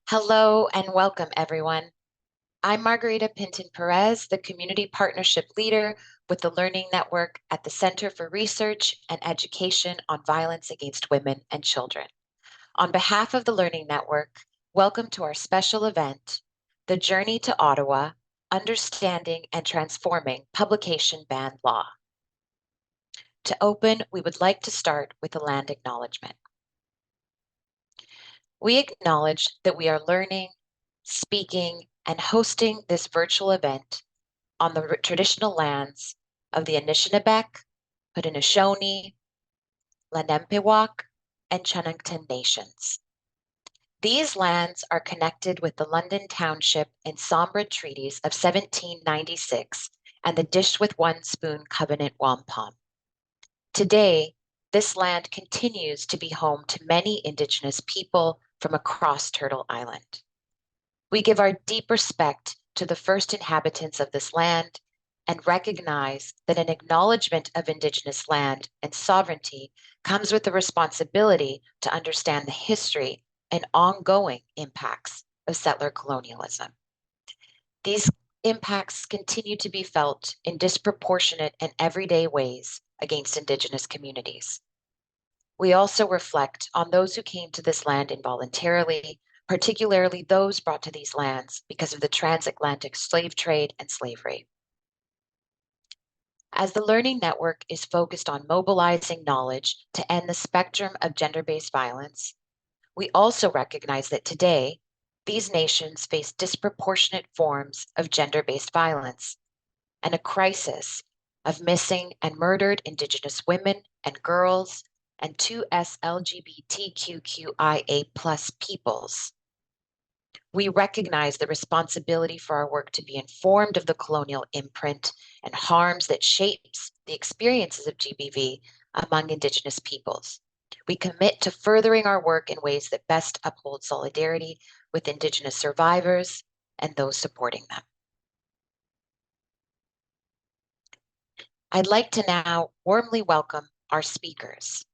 Hello and welcome, everyone. I'm Margarita Pinton Perez, the Community Partnership Leader with the Learning Network at the Center for Research and Education on Violence Against Women and Children. On behalf of the Learning Network, welcome to our special event, The Journey to Ottawa, Understanding and Transforming Publication Ban Law. To open, we would like to start with a land acknowledgement. We acknowledge that we are learning, speaking, and hosting this virtual event on the traditional lands of the Anishinaabe, Haudenosaunee, Lenampewak, and Chinangton nations. These lands are connected with the London Township and Sombra Treaties of 1796 and the Dish with One Spoon Covenant Wampum. Today, this land continues to be home to many Indigenous people from across Turtle Island. We give our deep respect to the first inhabitants of this land and recognize that an acknowledgement of Indigenous land and sovereignty comes with the responsibility to understand the history and ongoing impacts of settler colonialism. These impacts continue to be felt in disproportionate and everyday ways against Indigenous communities. We also reflect on those who came to this land involuntarily, particularly those brought to these lands because of the transatlantic slave trade and slavery. As the Learning Network is focused on mobilizing knowledge to end the spectrum of gender-based violence, we also recognize that today, these nations face disproportionate forms of gender-based violence and a crisis of missing and murdered Indigenous women and girls and 2S LGBTQIA+ peoples. We recognize the responsibility for our work to be informed of the colonial imprint and harms that shapes the experiences of GBV among Indigenous peoples. We commit to furthering our work in ways that best uphold solidarity with Indigenous survivors and those supporting them. I'd like to now warmly welcome our speakers.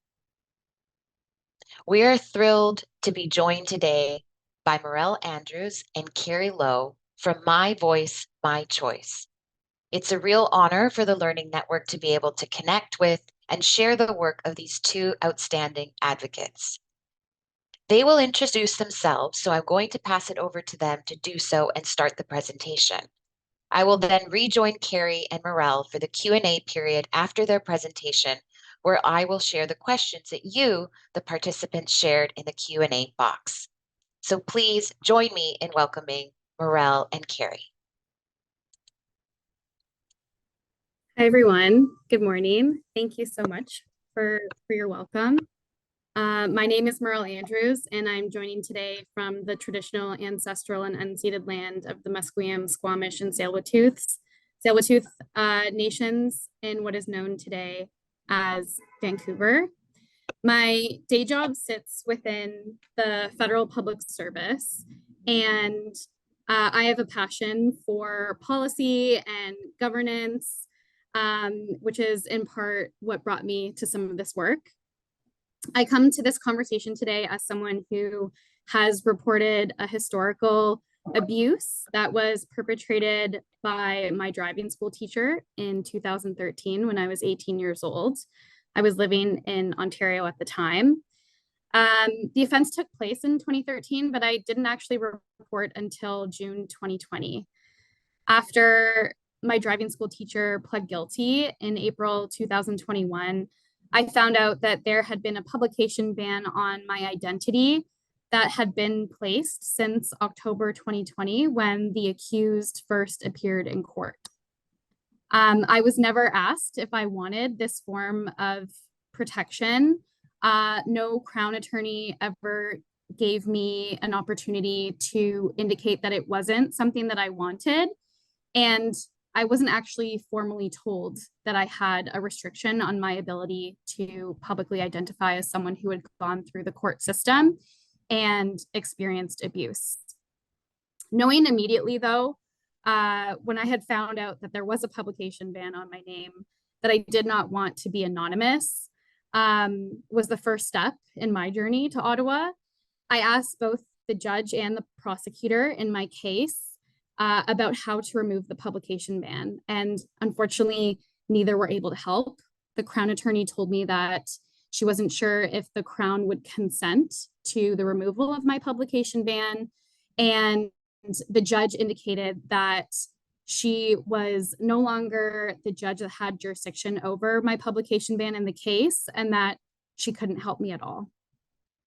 We are thrilled to be joined today by Morrell Andrews and Carrie Low from My Voice, My Choice. It's a real honor for the Learning Network to be able to connect with and share the work of these two outstanding advocates. They will introduce themselves, so I'm going to pass it over to them to do so and start the presentation. I will then rejoin Carrie and Morrell for the Q&A period after their presentation, where I will share the questions that you, the participants, shared in the Q&A box. So please join me in welcoming Morrell and Carrie. Hi, everyone. Good morning. Thank you so much for your welcome. My name is Morrell Andrews, and I'm joining today from the traditional, ancestral, and unceded land of the Musqueam, Squamish, and Tsleil-Waututh nations in what is known today as Vancouver. My day job sits within the federal public service, and I have a passion for policy and governance, which is in part what brought me to some of this work. I come to this conversation today as someone who has reported a historical abuse that was perpetrated by my driving school teacher in 2013 when I was 18 years old. I was living in Ontario at the time. The offense took place in 2013, but I didn't actually report until June 2020. After my driving school teacher pled guilty in April 2021, I found out that there had been a publication ban on my identity that had been placed since October 2020 when the accused first appeared in court. I was never asked if I wanted this form of protection. No Crown attorney ever gave me an opportunity to indicate that it wasn't something that I wanted. And I wasn't actually formally told that I had a restriction on my ability to publicly identify as someone who had gone through the court system and experienced abuse. Knowing immediately, though, when I had found out that there was a publication ban on my name, that I did not want to be anonymous, was the first step in my journey to Ottawa. I asked both the judge and the prosecutor in my case about how to remove the publication ban. And unfortunately, neither were able to help. The Crown attorney told me that she wasn't sure if the Crown would consent to the removal of my publication ban. And the judge indicated that she was no longer the judge that had jurisdiction over my publication ban in the case, and that she couldn't help me at all.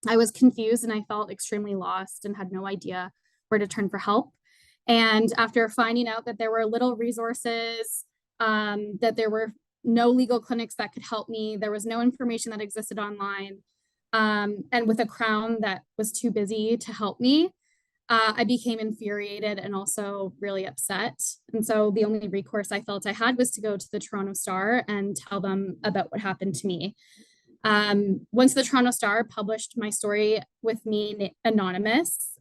I was confused and I felt extremely lost and had no idea where to turn for help. And after finding out that there were little resources, that there were no legal clinics that could help me, there was no information that existed online, and with a Crown that was too busy to help me, I became infuriated and also really upset. And so the only recourse I felt I had was to go to the Toronto Star and tell them about what happened to me. Once the Toronto Star published my story with me anonymous,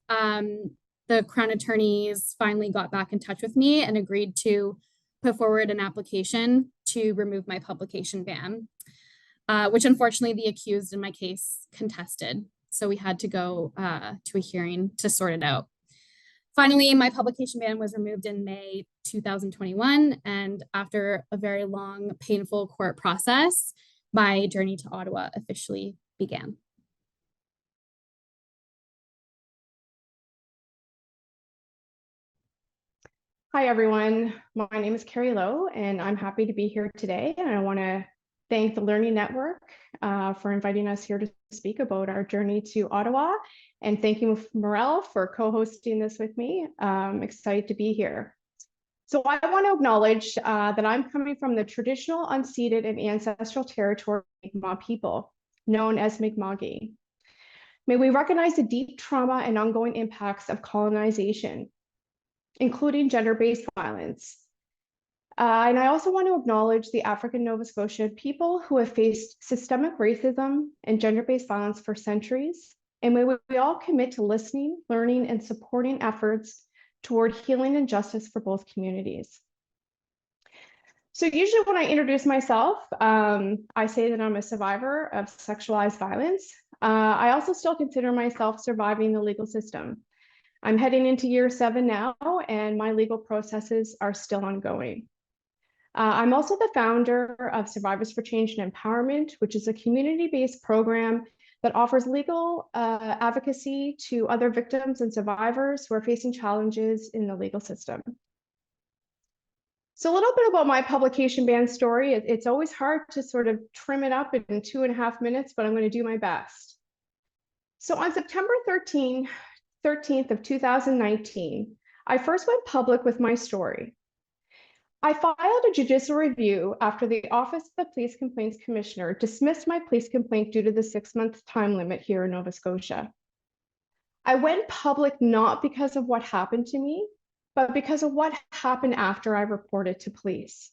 the Crown attorneys finally got back in touch with me and agreed to put forward an application to remove my publication ban, which unfortunately the accused in my case contested. So we had to go to a hearing to sort it out. Finally, my publication ban was removed in May 2021. And after a very long, painful court process, my journey to Ottawa officially began. Hi, everyone. My name is Carrie Low, and I'm happy to be here today. And I want to thank the Learning Network for inviting us here to speak about our journey to Ottawa. And thank you, Morrell, for co-hosting this with me. I'm excited to be here. So I want to acknowledge that I'm coming from the traditional, unceded, and ancestral territory of Mi'kmaq people, known as Mi'kma'ki. May we recognize the deep trauma and ongoing impacts of colonization, including gender-based violence. And I also want to acknowledge the African Nova Scotia people who have faced systemic racism and gender-based violence for centuries. And may we all commit to listening, learning, and supporting efforts toward healing and justice for both communities. So usually when I introduce myself, I say that I'm a survivor of sexualized violence. I also still consider myself surviving the legal system. I'm heading into year 7 now, and my legal processes are still ongoing. I'm also the founder of Survivors for Change and Empowerment, which is a community-based program that offers legal advocacy to other victims and survivors who are facing challenges in the legal system. So a little bit about my publication ban story. It's always hard to sort of trim it up in 2.5 minutes, but I'm going to do my best. So on September 13th of 2019, I first went public with my story. I filed a judicial review after the Office of the Police Complaints Commissioner dismissed my police complaint due to the 6-month time limit here in Nova Scotia. I went public not because of what happened to me, but because of what happened after I reported to police.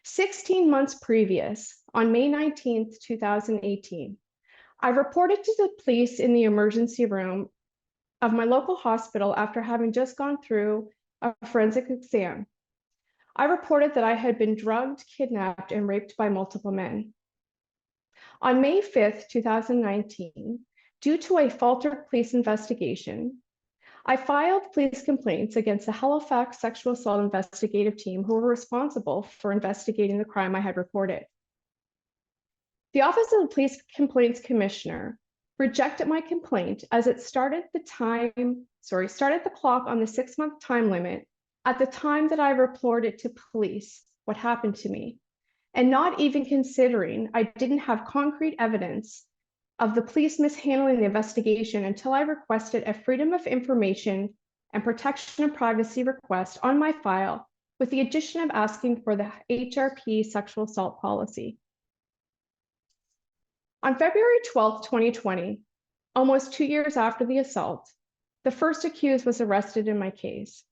16 months previous, on May 19th, 2018, I reported to the police in the emergency room of my local hospital after having just gone through a forensic exam. I reported that I had been drugged, kidnapped, and raped by multiple men. On May 5th, 2019, due to a faltered police investigation, I filed police complaints against the Halifax sexual assault investigative team who were responsible for investigating the crime I had reported. The Office of the Police Complaints Commissioner rejected my complaint as it started the clock on the 6-month time limit at the time that I reported to police what happened to me, and not even considering I didn't have concrete evidence of the police mishandling the investigation until I requested a Freedom of Information and Protection of Privacy request on my file, with the addition of asking for the HRP sexual assault policy. On February 12th, 2020, almost 2 years after the assault, the first accused was arrested in my case.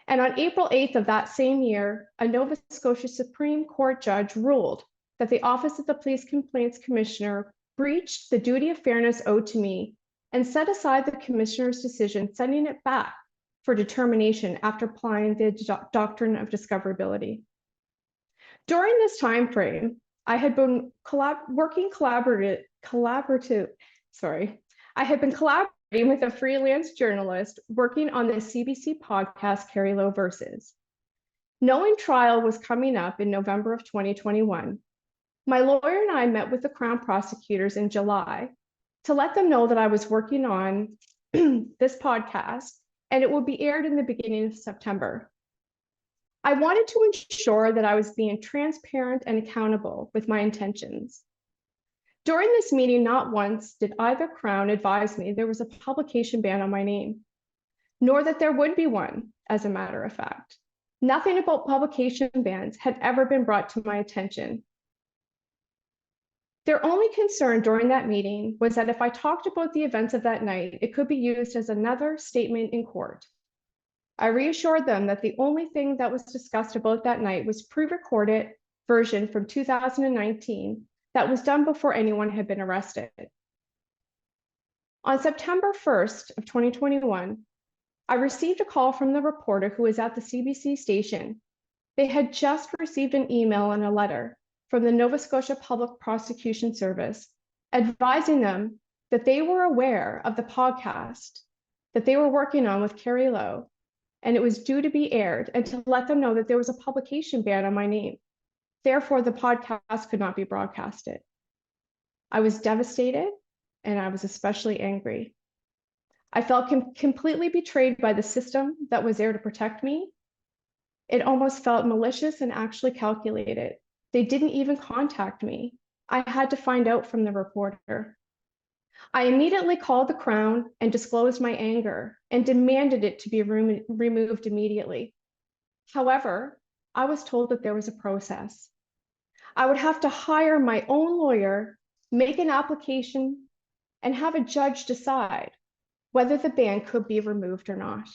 And on April 8th of that same year, a Nova Scotia Supreme Court judge ruled that the Office of the Police Complaints Commissioner breached the duty of fairness owed to me and set aside the commissioner's decision, sending it back for determination after applying the doctrine of discoverability. During this time frame, I had been collaborating with a freelance journalist working on the CBC podcast, Carrie Low Versus. Knowing trial was coming up in November of 2021, my lawyer and I met with the Crown prosecutors in July to let them know that I was working on this podcast and it would be aired in the beginning of September. I wanted to ensure that I was being transparent and accountable with my intentions. During this meeting, not once did either Crown advise me there was a publication ban on my name, nor that there would be one, as a matter of fact. Nothing about publication bans had ever been brought to my attention. Their only concern during that meeting was that if I talked about the events of that night, it could be used as another statement in court. I reassured them that the only thing that was discussed about that night was pre-recorded version from 2019 that was done before anyone had been arrested. On September 1st of 2021, I received a call from the reporter who was at the CBC station. They had just received an email and a letter from the Nova Scotia Public Prosecution Service advising them that they were aware of the podcast that they were working on with Carrie Low, and it was due to be aired, and to let them know that there was a publication ban on my name. Therefore, the podcast could not be broadcasted. I was devastated, and I was especially angry. I felt completely betrayed by the system that was there to protect me. It almost felt malicious and actually calculated. They didn't even contact me. I had to find out from the reporter. I immediately called the Crown and disclosed my anger and demanded it to be removed immediately. However, I was told that there was a process. I would have to hire my own lawyer, make an application, and have a judge decide whether the ban could be removed or not.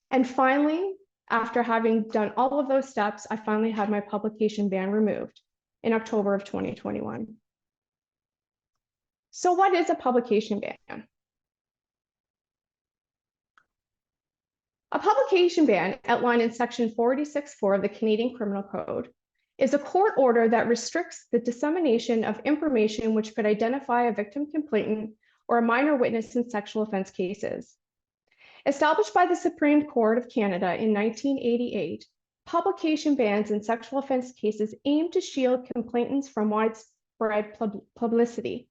And finally, after having done all of those steps, I finally had my publication ban removed in October of 2021. So what is a publication ban? A publication ban outlined in Section 484 of the Canadian Criminal Code is a court order that restricts the dissemination of information which could identify a victim complainant or a minor witness in sexual offense cases. Established by the Supreme Court of Canada in 1988, publication bans in sexual offense cases aim to shield complainants from widespread publicity,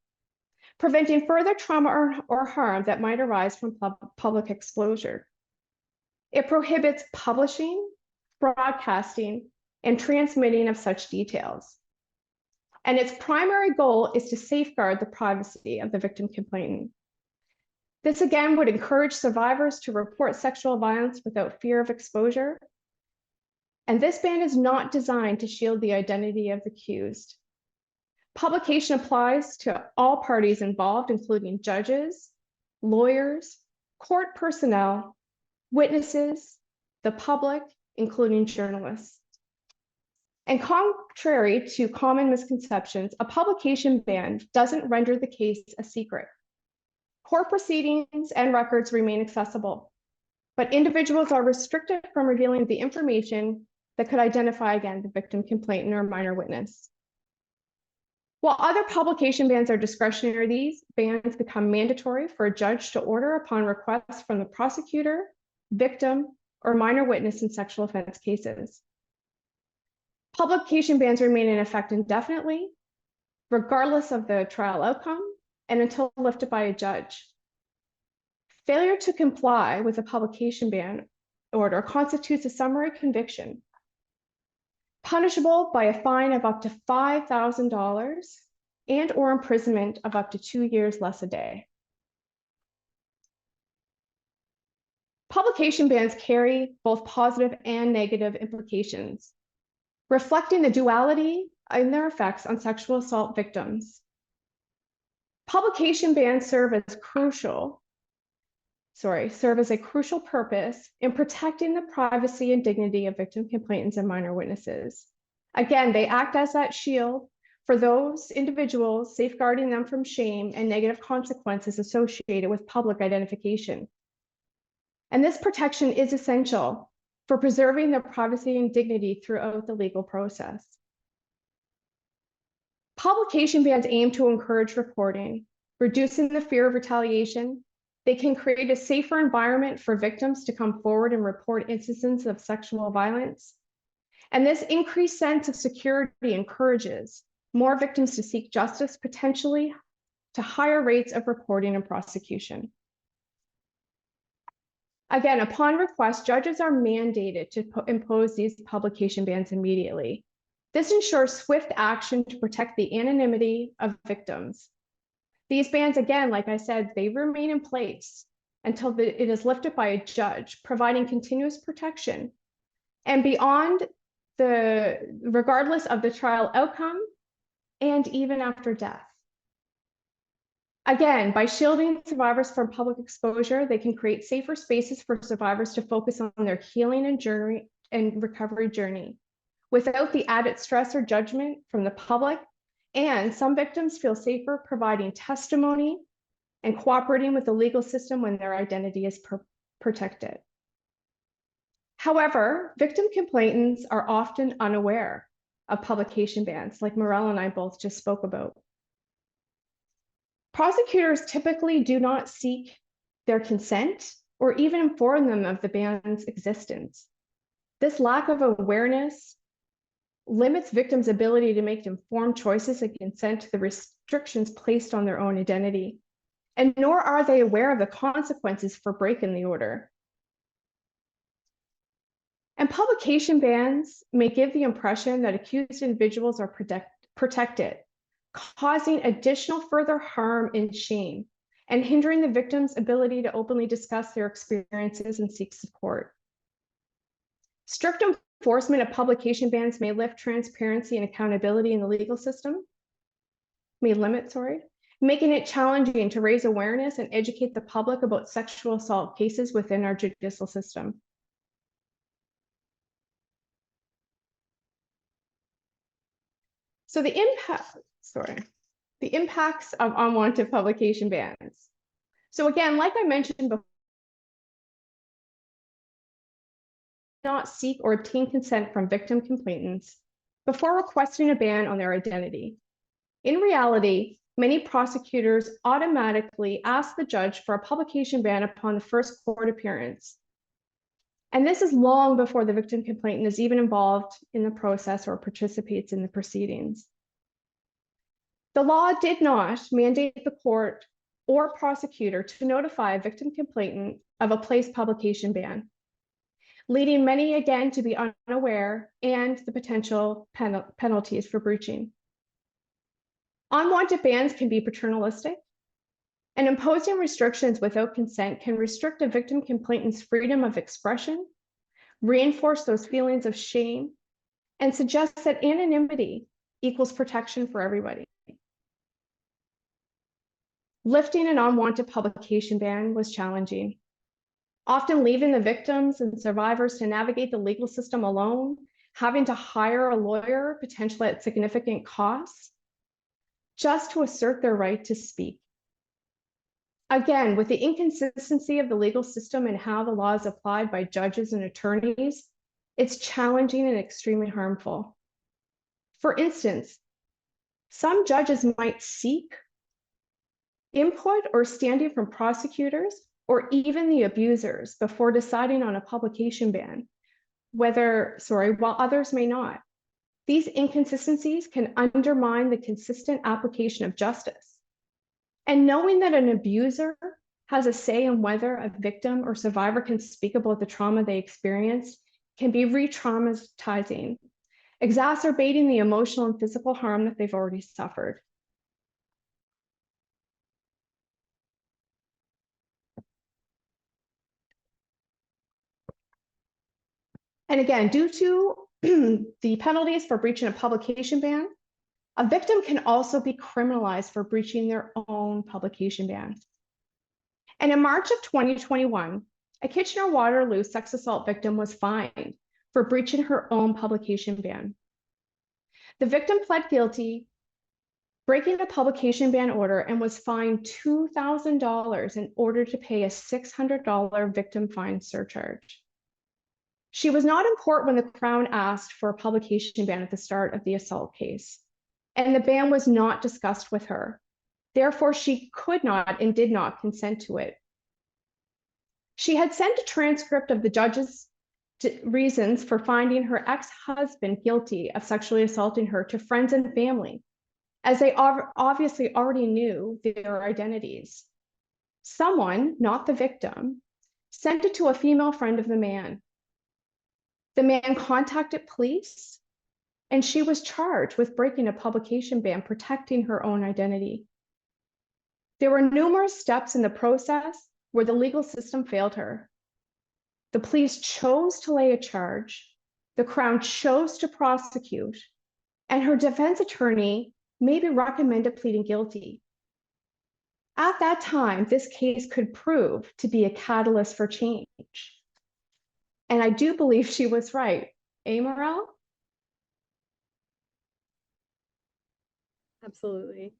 preventing further trauma or harm that might arise from public exposure. It prohibits publishing, broadcasting, and transmitting of such details. And its primary goal is to safeguard the privacy of the victim complainant. This again would encourage survivors to report sexual violence without fear of exposure. And this ban is not designed to shield the identity of the accused. Publication applies to all parties involved, including judges, lawyers, court personnel, witnesses, the public, including journalists. And contrary to common misconceptions, a publication ban doesn't render the case a secret. Court proceedings and records remain accessible, but individuals are restricted from revealing the information that could identify, again, the victim complainant or minor witness. While other publication bans are discretionary, these bans become mandatory for a judge to order upon request from the prosecutor, victim, or minor witness in sexual offense cases. Publication bans remain in effect indefinitely, regardless of the trial outcome, and until lifted by a judge. Failure to comply with a publication ban order constitutes a summary conviction, punishable by a fine of up to $5,000 and or imprisonment of up to 2 years less a day. Publication bans carry both positive and negative implications, reflecting the duality in their effects on sexual assault victims. Publication bans serve as a crucial purpose in protecting the privacy and dignity of victim complainants and minor witnesses. Again, they act as that shield for those individuals, safeguarding them from shame and negative consequences associated with public identification. And this protection is essential for preserving their privacy and dignity throughout the legal process. Publication bans aim to encourage reporting, reducing the fear of retaliation, They can create a safer environment for victims to come forward and report instances of sexual violence. And this increased sense of security encourages more victims to seek justice, potentially to higher rates of reporting and prosecution. Again, upon request, judges are mandated to impose these publication bans immediately. This ensures swift action to protect the anonymity of victims. These bans, again, like I said, they remain in place until it is lifted by a judge, providing continuous protection and beyond regardless of the trial outcome and even after death. Again, by shielding survivors from public exposure, they can create safer spaces for survivors to focus on their healing and recovery journey without the added stress or judgment from the public. And some victims feel safer providing testimony and cooperating with the legal system when their identity is protected. However, victim complainants are often unaware of publication bans, like Morrell and I both just spoke about. Prosecutors typically do not seek their consent or even inform them of the ban's existence. This lack of awareness limits victims' ability to make informed choices and consent to the restrictions placed on their own identity, and nor are they aware of the consequences for breaking the order. And publication bans may give the impression that accused individuals are protected, causing additional further harm and shame, and hindering the victim's ability to openly discuss their experiences and seek support. Strict enforcement of publication bans may lift transparency and accountability in the legal system, making it challenging to raise awareness and educate the public about sexual assault cases within our judicial system. So the impacts of unwanted publication bans. So again, like I mentioned before, not seek or obtain consent from victim complainants before requesting a ban on their identity. In reality, many prosecutors automatically ask the judge for a publication ban upon the first court appearance. And this is long before the victim complainant is even involved in the process or participates in the proceedings. The law did not mandate the court or prosecutor to notify a victim complainant of a placed publication ban, leading many again to be unaware and the potential penalties for breaching. Unwanted bans can be paternalistic, and imposing restrictions without consent can restrict a victim complainant's freedom of expression, reinforce those feelings of shame, and suggest that anonymity equals protection for everybody. Lifting an unwanted publication ban was challenging, often leaving the victims and survivors to navigate the legal system alone, having to hire a lawyer, potentially at significant costs, just to assert their right to speak. Again, with the inconsistency of the legal system and how the law is applied by judges and attorneys, it's challenging and extremely harmful. For instance, some judges might seek input or standing from prosecutors or even the abusers before deciding on a publication ban, while others may not. These inconsistencies can undermine the consistent application of justice. And knowing that an abuser has a say in whether a victim or survivor can speak about the trauma they experienced can be re-traumatizing, exacerbating the emotional and physical harm that they've already suffered. And again, due to the penalties for breaching a publication ban, a victim can also be criminalized for breaching their own publication ban. And in March of 2021, a Kitchener-Waterloo sex assault victim was fined for breaching her own publication ban. The victim pled guilty, breaking the publication ban order, and was fined $2,000 in order to pay a $600 victim fine surcharge. She was not in court when the Crown asked for a publication ban at the start of the assault case, and the ban was not discussed with her. Therefore, she could not and did not consent to it. She had sent a transcript of the judge's reasons for finding her ex-husband guilty of sexually assaulting her to friends and family, as they obviously already knew their identities. Someone, not the victim, sent it to a female friend of the man. The man contacted police, and she was charged with breaking a publication ban protecting her own identity. There were numerous steps in the process where the legal system failed her. The police chose to lay a charge, the Crown chose to prosecute, and her defense attorney maybe recommended pleading guilty. At that time, this case could prove to be a catalyst for change. And I do believe she was right. Eh, Morrell? Absolutely.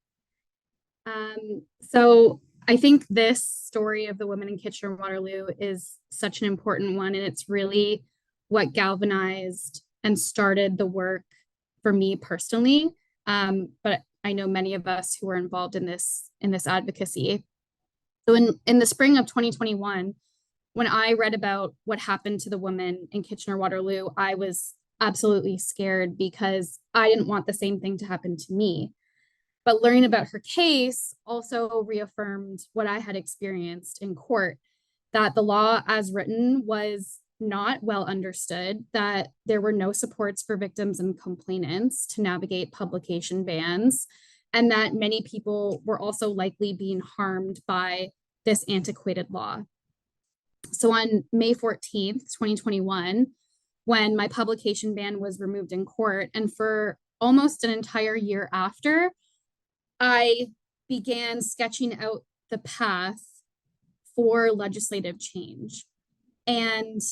So I think this story of the women in Kitchener-Waterloo is such an important one, and it's really what galvanized and started the work for me personally. But I know many of us who are involved in this advocacy. So in the spring of 2021, when I read about what happened to the woman in Kitchener-Waterloo, I was absolutely scared because I didn't want the same thing to happen to me. But learning about her case also reaffirmed what I had experienced in court, that the law as written was not well understood, that there were no supports for victims and complainants to navigate publication bans, and that many people were also likely being harmed by this antiquated law. So on May 14th, 2021, when my publication ban was removed in court, and for almost an entire year after, I began sketching out the path for legislative change. And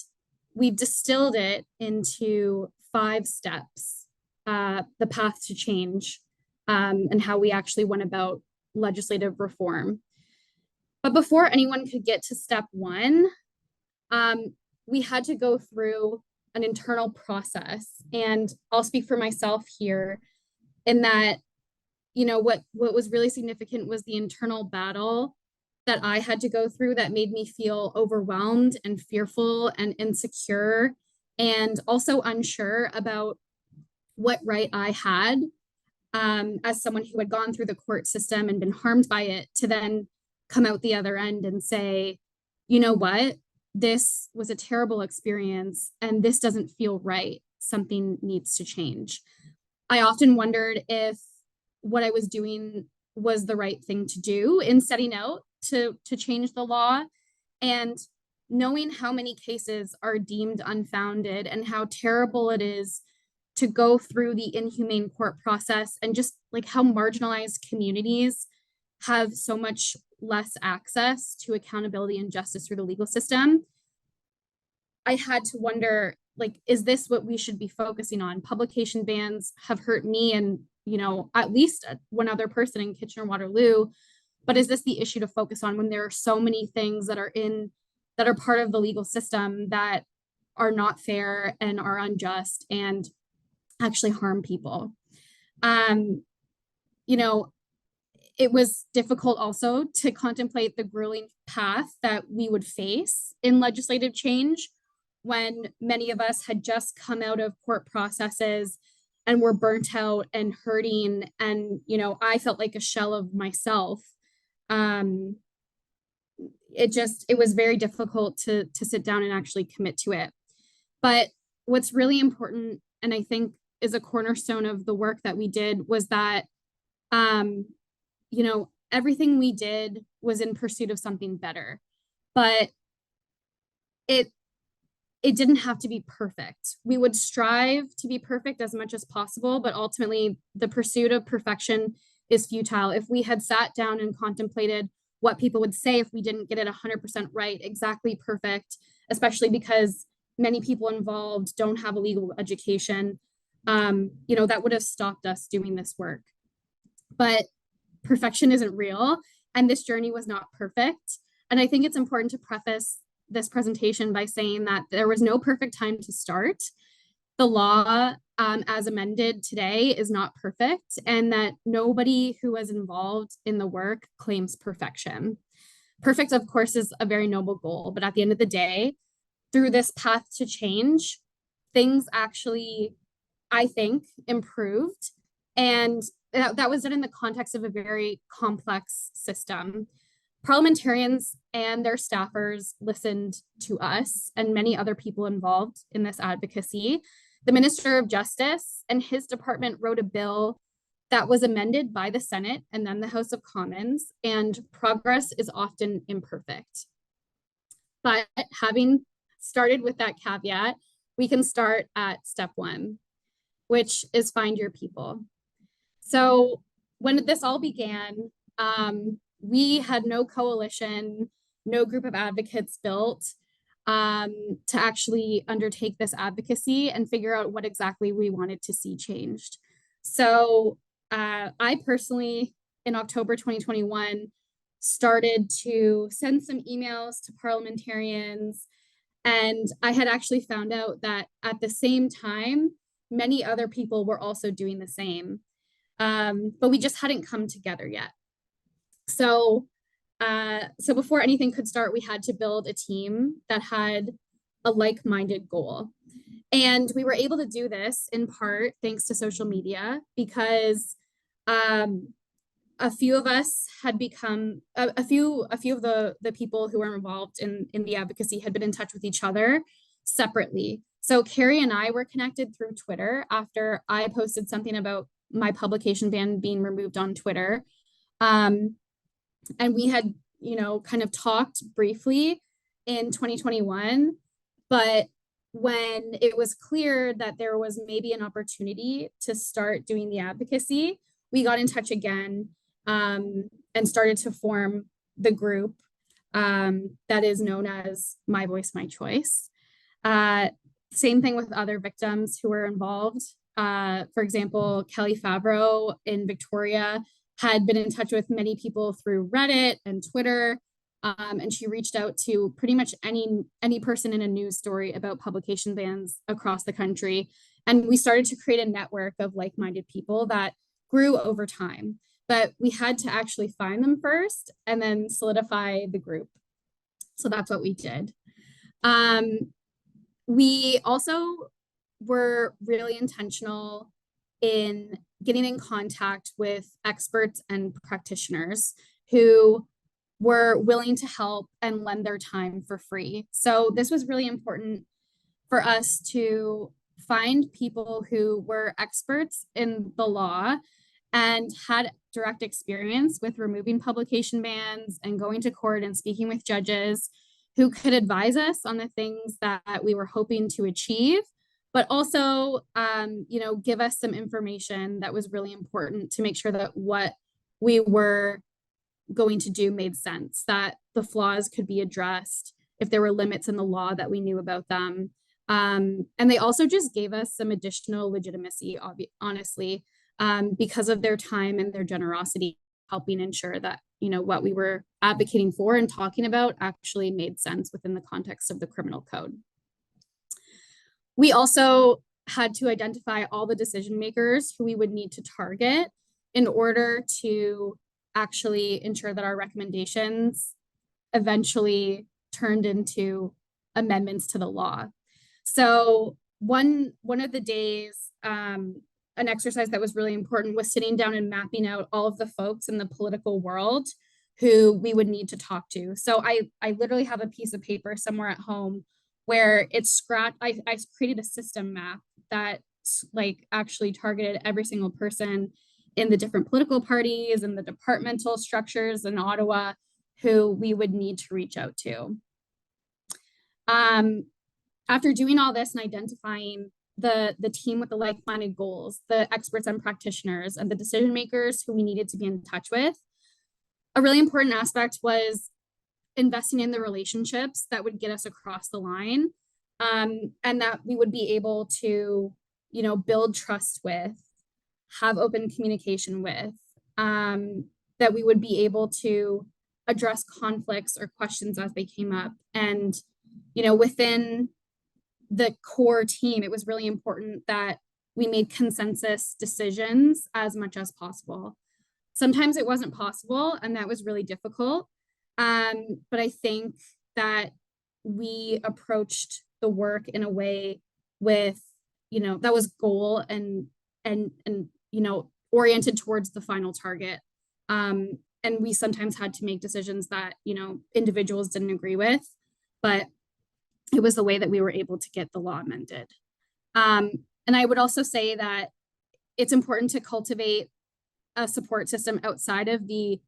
we've distilled it into 5 steps, the path to change, and how we actually went about legislative reform. But before anyone could get to step 1, we had to go through an internal process. And I'll speak for myself here in that, you know, what was really significant was the internal battle that I had to go through that made me feel overwhelmed and fearful and insecure, and also unsure about what right I had, as someone who had gone through the court system and been harmed by it, to then come out the other end and say, you know what, this was a terrible experience and this doesn't feel right. Something needs to change. I often wondered if what I was doing was the right thing to do in setting out to change the law, and knowing how many cases are deemed unfounded and how terrible it is to go through the inhumane court process, and just like how marginalized communities have so much less access to accountability and justice through the legal system. I had to wonder, like, is this what we should be focusing on? Publication bans have hurt me and, you know, at least one other person in Kitchener-Waterloo, but is this the issue to focus on when there are so many things that are part of the legal system that are not fair and are unjust and actually harm people? You know, it was difficult also to contemplate the grueling path that we would face in legislative change when many of us had just come out of court processes and were burnt out and hurting. And, you know, I felt like a shell of myself. It was very difficult to sit down and actually commit to it. But what's really important, and I think is a cornerstone of the work that we did, was that, you know, everything we did was in pursuit of something better, but it didn't have to be perfect. We would strive to be perfect as much as possible, but ultimately the pursuit of perfection is futile. If we had sat down and contemplated what people would say if we didn't get it 100% right, exactly perfect, especially because many people involved don't have a legal education, you know, that would have stopped us doing this work. But perfection isn't real, and this journey was not perfect. And I think it's important to preface this presentation by saying that there was no perfect time to start. The law, as amended today, is not perfect, and that nobody who was involved in the work claims perfection. Perfect, of course, is a very noble goal, but at the end of the day, through this path to change, things actually, I think, improved. And that was done in the context of a very complex system. Parliamentarians and their staffers listened to us and many other people involved in this advocacy. The Minister of Justice and his department wrote a bill that was amended by the Senate and then the House of Commons, and progress is often imperfect. But having started with that caveat, we can start at step one, which is find your people. So when this all began, we had no coalition, no group of advocates built to actually undertake this advocacy and figure out what exactly we wanted to see changed. So I personally, in October 2021, started to send some emails to parliamentarians, and I had actually found out that at the same time, many other people were also doing the same, but we just hadn't come together yet. So before anything could start, we had to build a team that had a like-minded goal. And we were able to do this in part thanks to social media, because a few of us had become, a few of the people who were involved in the advocacy had been in touch with each other separately. So Carrie and I were connected through Twitter after I posted something about my publication ban being removed on Twitter. And we had, kind of talked briefly in 2021, but when it was clear that there was maybe an opportunity to start doing the advocacy, we got in touch again and started to form the group that is known as My Voice, My Choice. Same thing with other victims who were involved. For example, Kelly Favreau in Victoria had been in touch with many people through Reddit and Twitter. And she reached out to pretty much any person in a news story about publication bans across the country. And we started to create a network of like-minded people that grew over time. But we had to actually find them first and then solidify the group. So that's what we did. We also were really intentional in getting in contact with experts and practitioners who were willing to help and lend their time for free. So this was really important for us to find people who were experts in the law and had direct experience with removing publication bans and going to court and speaking with judges, who could advise us on the things that we were hoping to achieve, but also, give us some information that was really important to make sure that what we were going to do made sense, that the flaws could be addressed, if there were limits in the law that we knew about them. And they also just gave us some additional legitimacy, honestly, because of their time and their generosity, helping ensure that, what we were advocating for and talking about actually made sense within the context of the criminal code. We also had to identify all the decision makers who we would need to target in order to actually ensure that our recommendations eventually turned into amendments to the law. So one of the days, an exercise that was really important was sitting down and mapping out all of the folks in the political world who we would need to talk to. So I literally have a piece of paper somewhere at home where it's scratched. I created a system map that actually targeted every single person in the different political parties and the departmental structures in Ottawa who we would need to reach out to. After doing all this and identifying the team with the like-minded goals, the experts and practitioners, and the decision makers who we needed to be in touch with, a really important aspect was investing in the relationships that would get us across the line, and that we would be able to, build trust with, have open communication with, that we would be able to address conflicts or questions as they came up. And, within the core team, it was really important that we made consensus decisions as much as possible. Sometimes it wasn't possible, and that was really difficult. But I think that we approached the work in a way with, that was goal and oriented towards the final target. And we sometimes had to make decisions that, individuals didn't agree with, but it was the way that we were able to get the law amended. And I would also say that it's important to cultivate a support system outside of the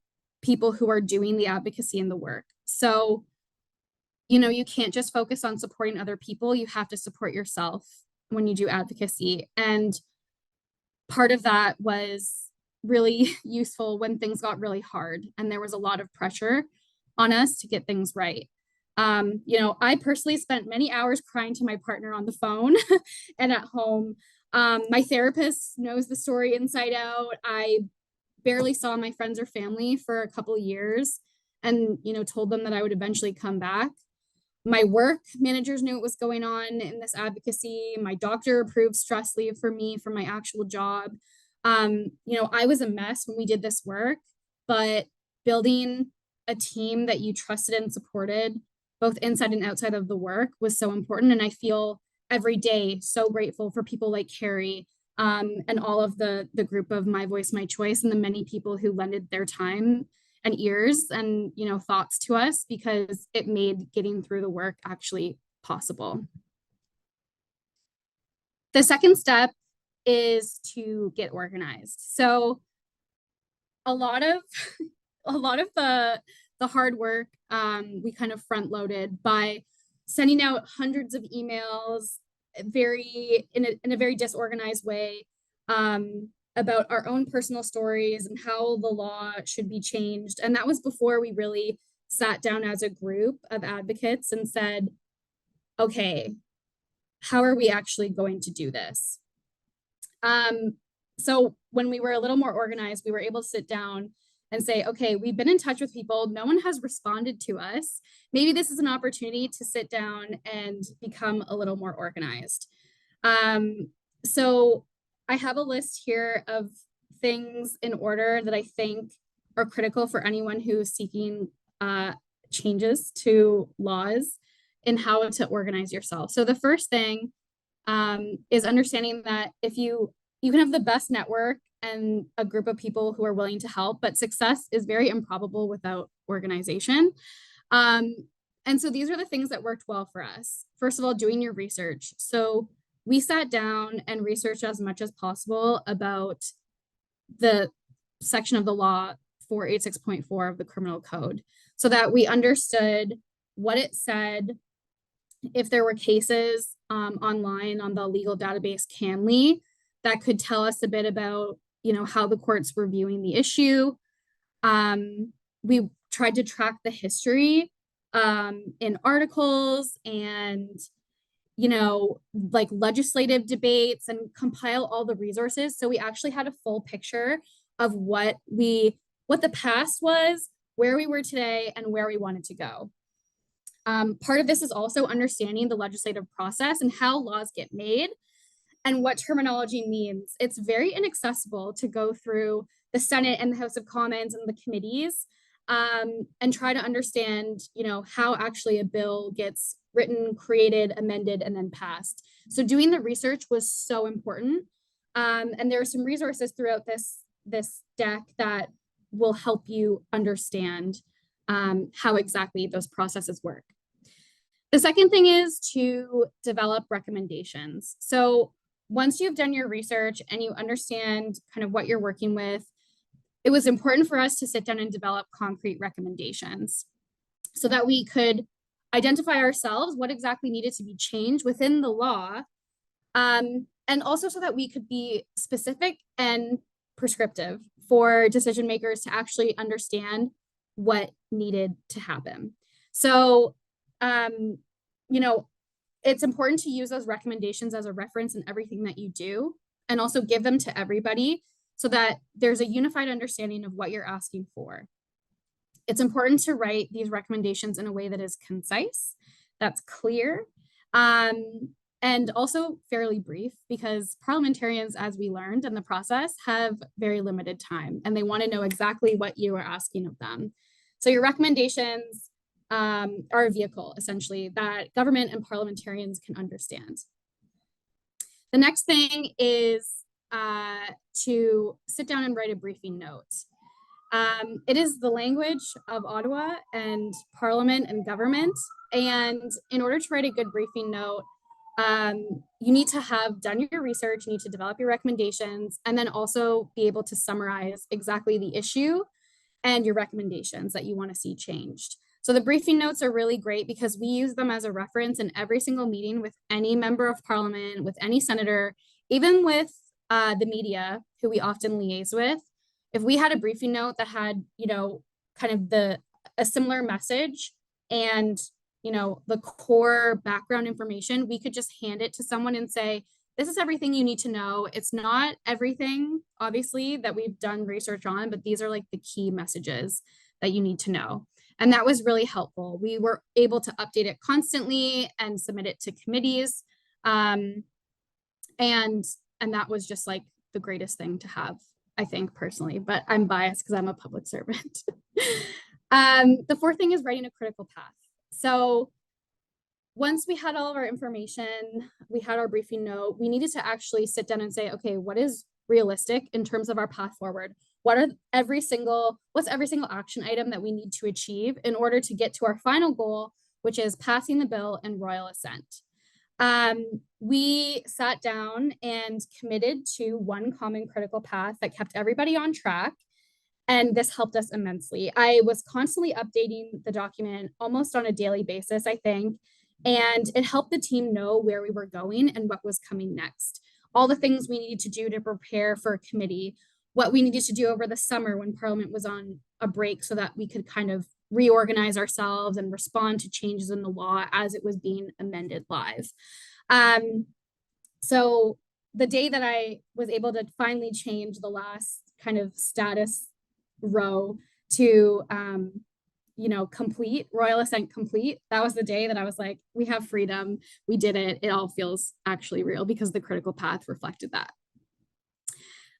people who are doing the advocacy and the work. So, you can't just focus on supporting other people. You have to support yourself when you do advocacy. And part of that was really useful when things got really hard and there was a lot of pressure on us to get things right. I personally spent many hours crying to my partner on the phone and at home. My therapist knows the story inside out. I barely saw my friends or family for a couple of years and, told them that I would eventually come back. My work managers knew what was going on in this advocacy. My doctor approved stress leave for me for my actual job. I was a mess when we did this work, but building a team that you trusted and supported, both inside and outside of the work, was so important. And I feel every day so grateful for people like Carrie, and all of the group of My Voice, My Choice, and the many people who lended their time and ears and thoughts to us, because it made getting through the work actually possible. The second step is to get organized. So a lot of the hard work we kind of front loaded by sending out hundreds of emails in a very disorganized way about our own personal stories and how the law should be changed. And that was before we really sat down as a group of advocates and said, okay, how are we actually going to do this? So when we were a little more organized, we were able to sit down and say, okay, we've been in touch with people. No one has responded to us. Maybe this is an opportunity to sit down and become a little more organized. So I have a list here of things in order that I think are critical for anyone who is seeking changes to laws and how to organize yourself. So the first thing is understanding that if you can have the best network and a group of people who are willing to help, but success is very improbable without organization. And so these are the things that worked well for us. First of all, doing your research. So we sat down and researched as much as possible about the section of the law 486.4 of the criminal code, so that we understood what it said, if there were cases online on the legal database CanLE that could tell us a bit about, how the courts were viewing the issue. We tried to track the history in articles and, like legislative debates, and compile all the resources. So we actually had a full picture of what the past was, where we were today, and where we wanted to go. Part of this is also understanding the legislative process and how laws get made and what terminology means. It's very inaccessible to go through the Senate and the House of Commons and the committees and try to understand, how actually a bill gets written, created, amended, and then passed. So doing the research was so important. And there are some resources throughout this deck that will help you understand how exactly those processes work. The second thing is to develop recommendations. So once you've done your research and you understand kind of what you're working with, it was important for us to sit down and develop concrete recommendations so that we could identify ourselves what exactly needed to be changed within the law, and also so that we could be specific and prescriptive for decision makers to actually understand what needed to happen. So, it's important to use those recommendations as a reference in everything that you do, and also give them to everybody so that there's a unified understanding of what you're asking for. It's important to write these recommendations in a way that is concise, that's clear, and also fairly brief, because parliamentarians, as we learned in the process, have very limited time and they want to know exactly what you are asking of them. So your recommendations are a vehicle, essentially, that government and parliamentarians can understand. The next thing is to sit down and write a briefing note. It is the language of Ottawa and Parliament and government. And in order to write a good briefing note, you need to have done your research, you need to develop your recommendations, and then also be able to summarize exactly the issue and your recommendations that you want to see changed. So the briefing notes are really great because we use them as a reference in every single meeting with any member of parliament, with any senator, even with the media, who we often liaise with. If we had a briefing note that had, kind of a similar message and, the core background information, we could just hand it to someone and say, this is everything you need to know. It's not everything, obviously, that we've done research on, but these are like the key messages that you need to know. And that was really helpful. We were able to update it constantly and submit it to committees. And that was just like the greatest thing to have, I think, personally, but I'm biased because I'm a public servant. The fourth thing is writing a critical path. So once we had all of our information, we had our briefing note, we needed to actually sit down and say, okay, what is realistic in terms of our path forward? What's every single action item that we need to achieve in order to get to our final goal, which is passing the bill and royal assent? We sat down and committed to one common critical path that kept everybody on track. And this helped us immensely. I was constantly updating the document almost on a daily basis, I think. And it helped the team know where we were going and what was coming next. All the things we needed to do to prepare for a committee, what we needed to do over the summer when Parliament was on a break so that we could kind of reorganize ourselves and respond to changes in the law as it was being amended live. So the day that I was able to finally change the last kind of status row to complete, royal assent complete, that was the day that I was like, we have freedom, we did it, it all feels actually real, because the critical path reflected that.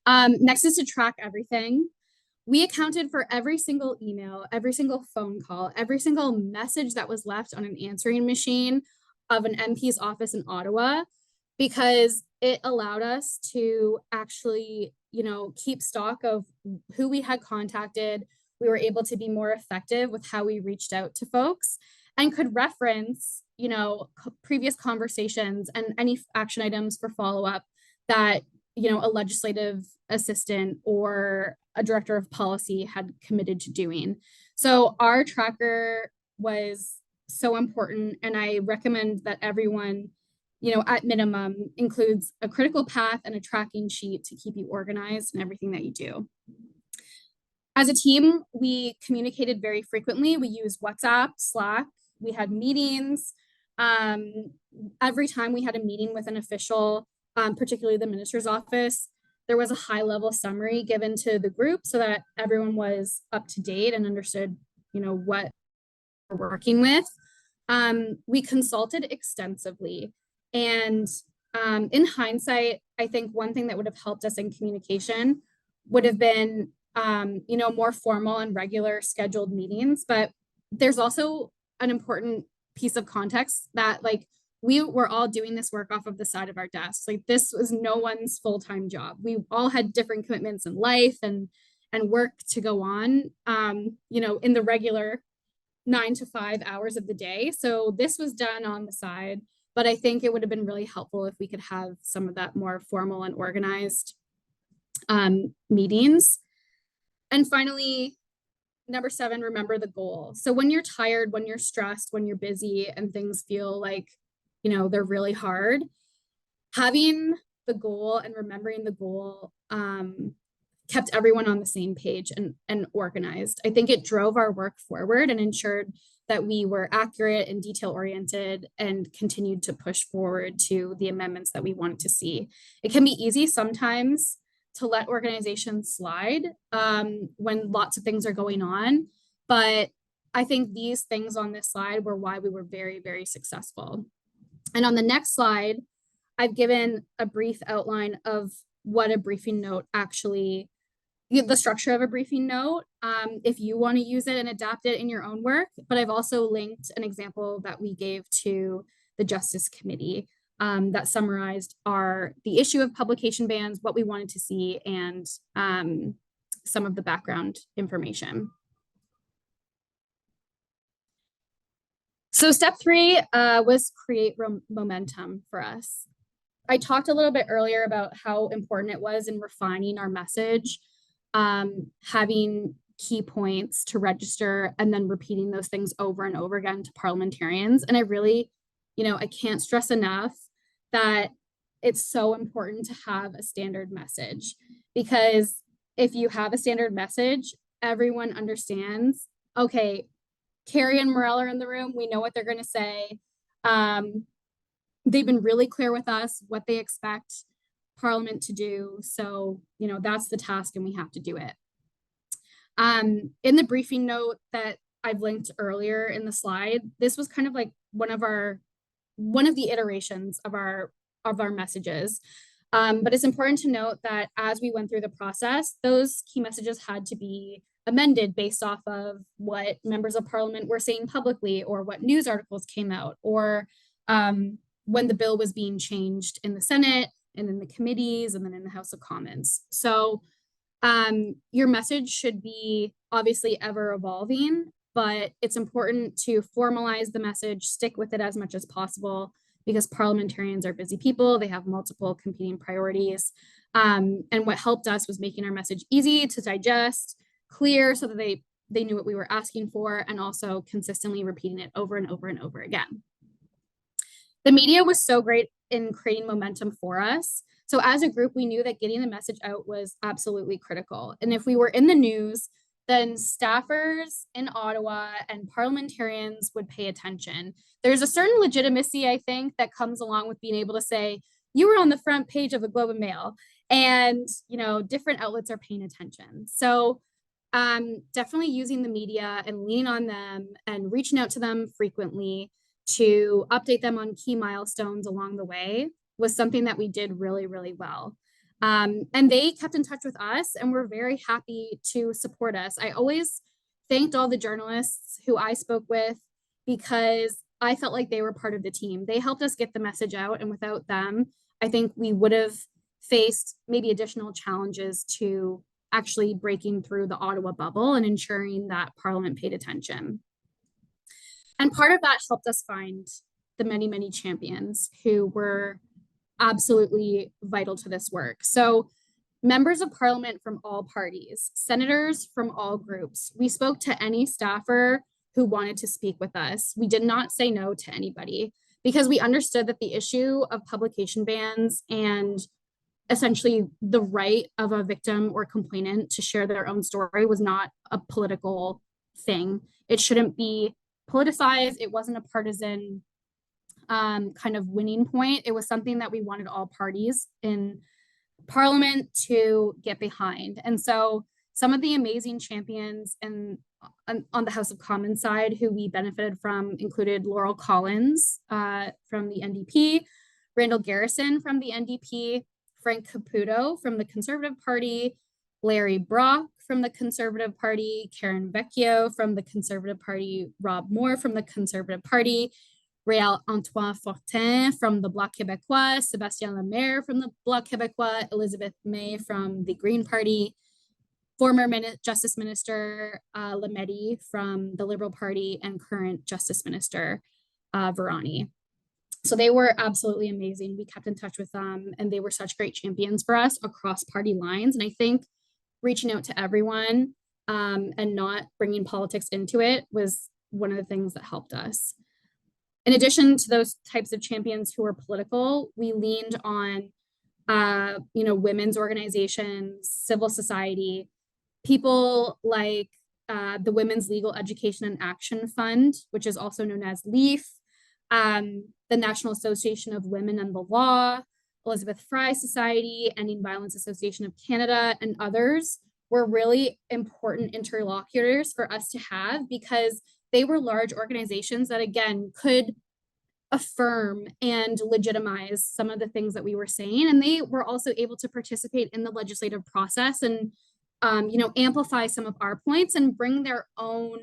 Next is to track everything. We accounted for every single email, every single phone call, every single message that was left on an answering machine of an MP's office in Ottawa, because it allowed us to actually, keep stock of who we had contacted. We were able to be more effective with how we reached out to folks and could reference, previous conversations and any action items for follow-up that, a legislative assistant or a director of policy had committed to doing. So our tracker was so important, and I recommend that everyone, at minimum, includes a critical path and a tracking sheet to keep you organized in everything that you do. As a team, we communicated very frequently. We used WhatsApp, Slack, we had meetings. Every time we had a meeting with an official, particularly the minister's office, there was a high-level summary given to the group so that everyone was up to date and understood, what we're working with. We consulted extensively. And in hindsight, I think one thing that would have helped us in communication would have been, more formal and regular scheduled meetings. But there's also an important piece of context that, like, we were all doing this work off of the side of our desks. Like, this was no one's full-time job. We all had different commitments in life and work to go on, in the regular 9 to 5 hours of the day. So this was done on the side, but I think it would have been really helpful if we could have some of that more formal and organized meetings. And finally, number 7, remember the goal. So when you're tired, when you're stressed, when you're busy and things feel like, they're really hard, having the goal and remembering the goal kept everyone on the same page and organized. I think it drove our work forward and ensured that we were accurate and detail oriented and continued to push forward to the amendments that we wanted to see. It can be easy sometimes to let organizations slide when lots of things are going on, but I think these things on this slide were why we were very, very successful. And on the next slide, I've given a brief outline of what a briefing note actually the structure of a briefing note if you want to use it and adapt it in your own work. But I've also linked an example that we gave to the Justice Committee that summarized the issue of publication bans, what we wanted to see, and some of the background information. So step 3 was create momentum for us. I talked a little bit earlier about how important it was in refining our message, having key points to register and then repeating those things over and over again to parliamentarians. And I really, I can't stress enough that it's so important to have a standard message, because if you have a standard message, everyone understands, okay, Carrie and Morrell are in the room. We know what they're going to say. They've been really clear with us what they expect Parliament to do. So, that's the task and we have to do it. In the briefing note that I've linked earlier in the slide, this was kind of like one of the iterations of our messages. But it's important to note that as we went through the process, those key messages had to be amended based off of what members of Parliament were saying publicly, or what news articles came out, or when the bill was being changed in the Senate and in the committees and then in the House of Commons. So your message should be obviously ever evolving, but it's important to formalize the message, stick with it as much as possible, because parliamentarians are busy people. They have multiple competing priorities. And what helped us was making our message easy to digest, clear, so that they knew what we were asking for, and also consistently repeating it over and over and over again. The media was so great in creating momentum for us. So as a group, we knew that getting the message out was absolutely critical. And if we were in the news, then staffers in Ottawa and parliamentarians would pay attention. There's a certain legitimacy, I think, that comes along with being able to say, you were on the front page of the Globe and Mail, and different outlets are paying attention. So definitely using the media and leaning on them and reaching out to them frequently to update them on key milestones along the way was something that we did really, really well. And they kept in touch with us and were very happy to support us. I always thanked all the journalists who I spoke with, because I felt like they were part of the team. They helped us get the message out, and without them, I think we would have faced maybe additional challenges to actually breaking through the Ottawa bubble and ensuring that Parliament paid attention. And part of that helped us find the many, many champions who were absolutely vital to this work. So members of Parliament from all parties, senators from all groups, we spoke to any staffer who wanted to speak with us. We did not say no to anybody, because we understood that the issue of publication bans and essentially the right of a victim or complainant to share their own story was not a political thing. It shouldn't be politicized. It wasn't a partisan kind of winning point. It was something that we wanted all parties in Parliament to get behind. And so some of the amazing champions on the House of Commons side who we benefited from included Laurel Collins from the NDP, Randall Garrison from the NDP, Frank Caputo from the Conservative Party, Larry Brock from the Conservative Party, Karen Vecchio from the Conservative Party, Rob Moore from the Conservative Party, Réal Antoine Fortin from the Bloc Québécois, Sébastien Lemaire from the Bloc Québécois, Elizabeth May from the Green Party, former Justice Minister Lametti from the Liberal Party, and current Justice Minister Virani. So they were absolutely amazing. We kept in touch with them, and they were such great champions for us across party lines. And I think reaching out to everyone and not bringing politics into it was one of the things that helped us. In addition to those types of champions who were political, we leaned on, women's organizations, civil society, people like the Women's Legal Education and Action Fund, which is also known as LEAF, the National Association of Women and the Law, Elizabeth Fry Society, Ending Violence Association of Canada, and others were really important interlocutors for us to have, because they were large organizations that, again, could affirm and legitimize some of the things that we were saying. And they were also able to participate in the legislative process and amplify some of our points and bring their own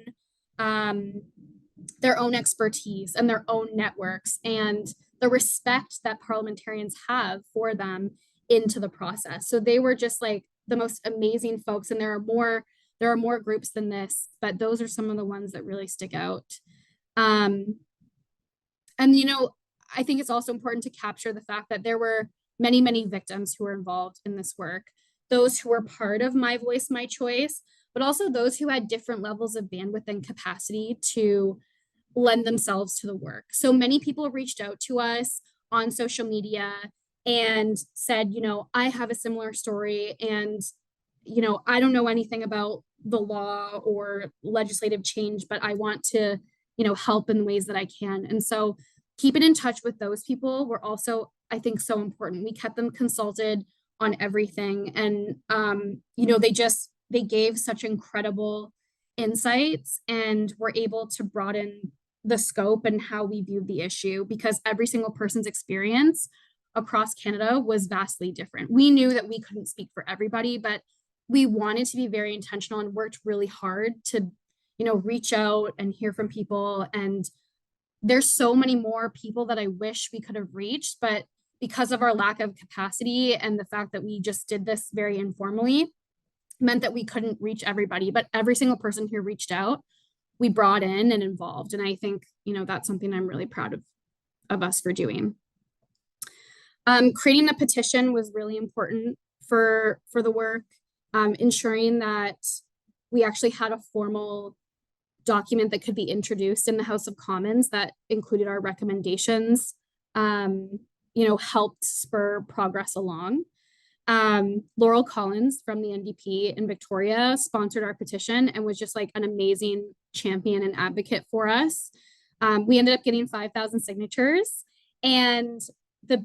expertise and their own networks and the respect that parliamentarians have for them into the process. So they were just like the most amazing folks, and there are more groups than this, but those are some of the ones that really stick out. And I think it's also important to capture the fact that there were many, many victims who were involved in this work, those who were part of My Voice, My Choice, but also those who had different levels of bandwidth and capacity to lend themselves to the work. So many people reached out to us on social media and said, I have a similar story, and, I don't know anything about the law or legislative change, but I want to, help in ways that I can. And so keeping in touch with those people were also, I think, so important. We kept them consulted on everything. And, they gave such incredible insights and were able to broaden the scope and how we viewed the issue, because every single person's experience across Canada was vastly different. We knew that we couldn't speak for everybody, but we wanted to be very intentional and worked really hard to, reach out and hear from people. And there's so many more people that I wish we could have reached, but because of our lack of capacity and the fact that we just did this very informally, meant that we couldn't reach everybody. But every single person who reached out, we brought in and involved. And I think, that's something I'm really proud of us for doing. Creating a petition was really important for the work, ensuring that we actually had a formal document that could be introduced in the House of Commons that included our recommendations, helped spur progress along. Laurel Collins from the NDP in Victoria sponsored our petition and was just like an amazing champion and advocate for us. We ended up getting 5,000 signatures, and the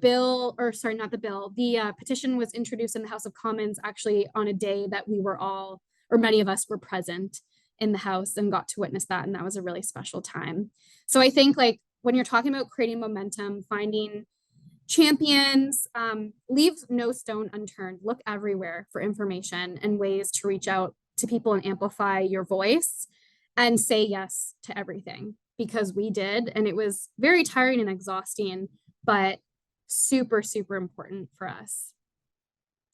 petition was introduced in the House of Commons actually on a day that we were all, or many of us were present in the House and got to witness that. And that was a really special time. So I think like when you're talking about creating momentum, finding champions, leave no stone unturned. Look everywhere for information and ways to reach out to people and amplify your voice, and say yes to everything, because we did. And it was very tiring and exhausting, but super, super important for us.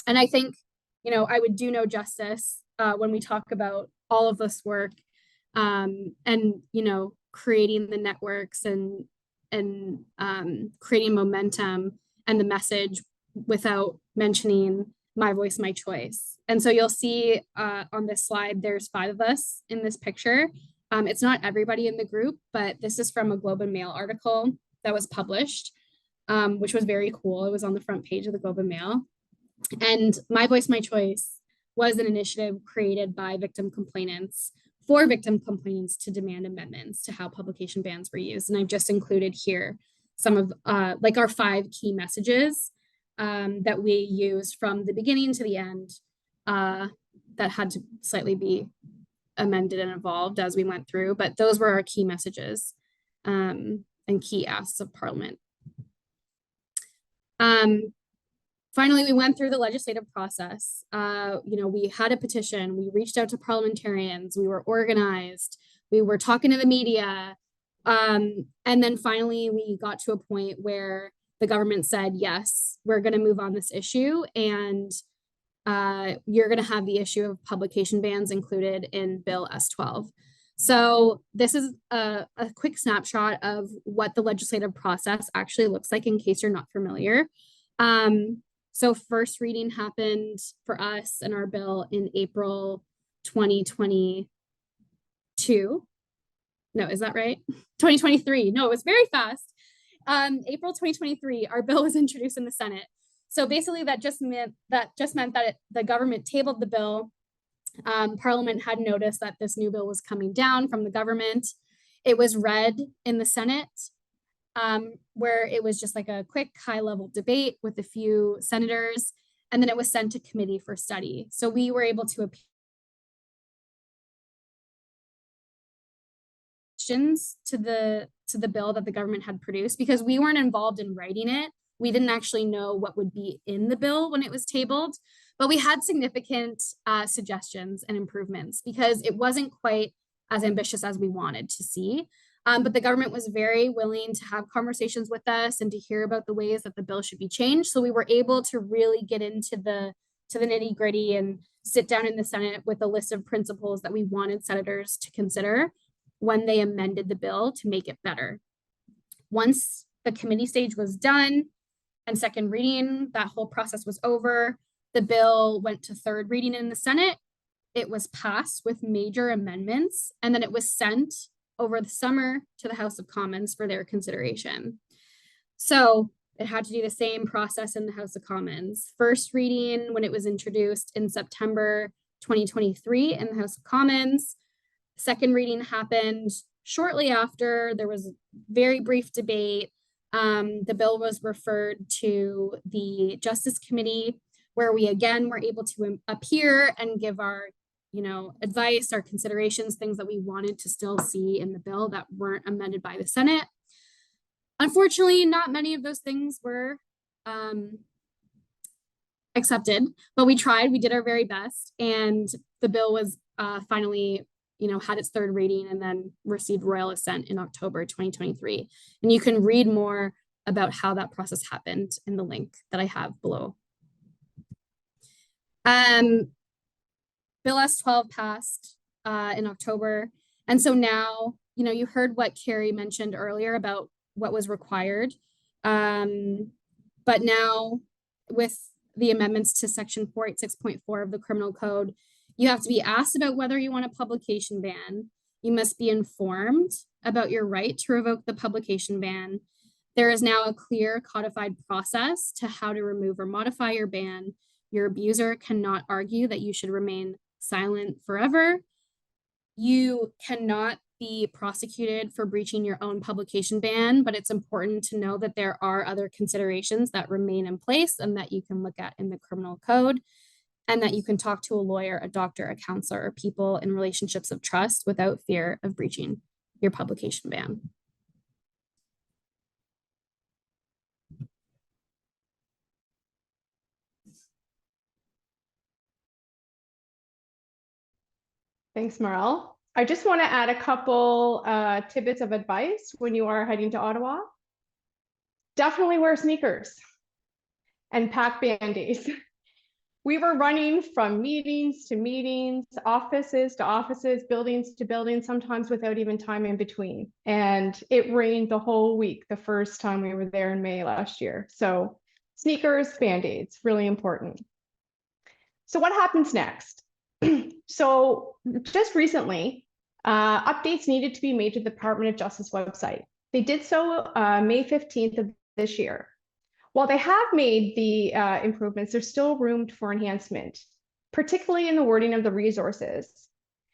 And I think, I would do no justice when we talk about all of this work, and, creating the networks and creating momentum and the message without mentioning My Voice, My Choice. And so you'll see on this slide, there's 5 of us in this picture. It's not everybody in the group, but this is from a Globe and Mail article that was published, which was very cool. It was on the front page of the Globe and Mail. And My Voice, My Choice was an initiative created by victim complainants for victim complainants to demand amendments to how publication bans were used. And I've just included here some of our 5 key messages that we used from the beginning to the end that had to slightly be amended and evolved as we went through, but those were our key messages and key asks of Parliament. Finally, we went through the legislative process. We had a petition, we reached out to parliamentarians, we were organized, we were talking to the media. And then finally, we got to a point where the government said, yes, we're going to move on this issue, and you're going to have the issue of publication bans included in Bill S12. So this is a quick snapshot of what the legislative process actually looks like in case you're not familiar. So first reading happened for us and our bill in April 2022. No, is that right? 2023. No, it was very fast. April 2023, our bill was introduced in the Senate. So basically that just meant that the government tabled the bill. Parliament had noticed that this new bill was coming down from the government. It was read in the Senate, where it was just like a quick high-level debate with a few senators, and then it was sent to committee for study. So we were able to appeal to the bill that the government had produced, because we weren't involved in writing it. We didn't actually know what would be in the bill when it was tabled, But we had significant suggestions and improvements because it wasn't quite as ambitious as we wanted to see. But the government was very willing to have conversations with us and to hear about the ways that the bill should be changed. So we were able to really get into the nitty gritty and sit down in the Senate with a list of principles that we wanted senators to consider when they amended the bill to make it better. Once the committee stage was done and second reading, that whole process was over. The bill went to third reading in the Senate. It was passed with major amendments, and then it was sent over the summer to the House of Commons for their consideration. So it had to do the same process in the House of Commons. First reading when it was introduced in September 2023 in the House of Commons. Second reading happened shortly after. There was very brief debate. The bill was referred to the Justice Committee, where we again were able to appear and give our advice, our considerations, things that we wanted to still see in the bill that weren't amended by the Senate. Unfortunately, not many of those things were accepted, but we tried, we did our very best, and the bill was finally, had its third reading and then received royal assent in October 2023. And you can read more about how that process happened in the link that I have below. Bill S-12 passed in October. And so now, you heard what Carrie mentioned earlier about what was required. But now with the amendments to section 486.4 of the criminal code, you have to be asked about whether you want a publication ban. You must be informed about your right to revoke the publication ban. There is now a clear codified process to how to remove or modify your ban. Your abuser cannot argue that you should remain silent forever. You cannot be prosecuted for breaching your own publication ban, but it's important to know that there are other considerations that remain in place and that you can look at in the criminal code, and that you can talk to a lawyer, a doctor, a counselor, or people in relationships of trust without fear of breaching your publication ban. Thanks, Morrell. I just want to add a couple tidbits of advice when you are heading to Ottawa. Definitely wear sneakers and pack Band-Aids. We were running from meetings to meetings, offices to offices, buildings to buildings, sometimes without even time in between. And it rained the whole week the first time we were there in May last year. So sneakers, Band-Aids, really important. So what happens next? So just recently, updates needed to be made to the Department of Justice website. They did so May 15th of this year. While they have made the improvements, there's still room for enhancement, particularly in the wording of the resources.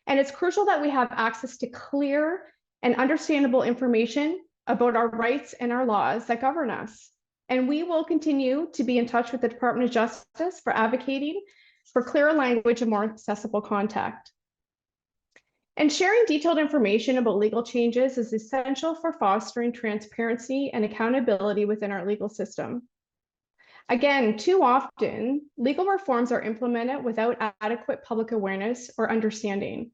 And it's crucial that we have access to clear and understandable information about our rights and our laws that govern us. And we will continue to be in touch with the Department of Justice for advocating for clearer language and more accessible content. And sharing detailed information about legal changes is essential for fostering transparency and accountability within our legal system. Again, too often, legal reforms are implemented without adequate public awareness or understanding.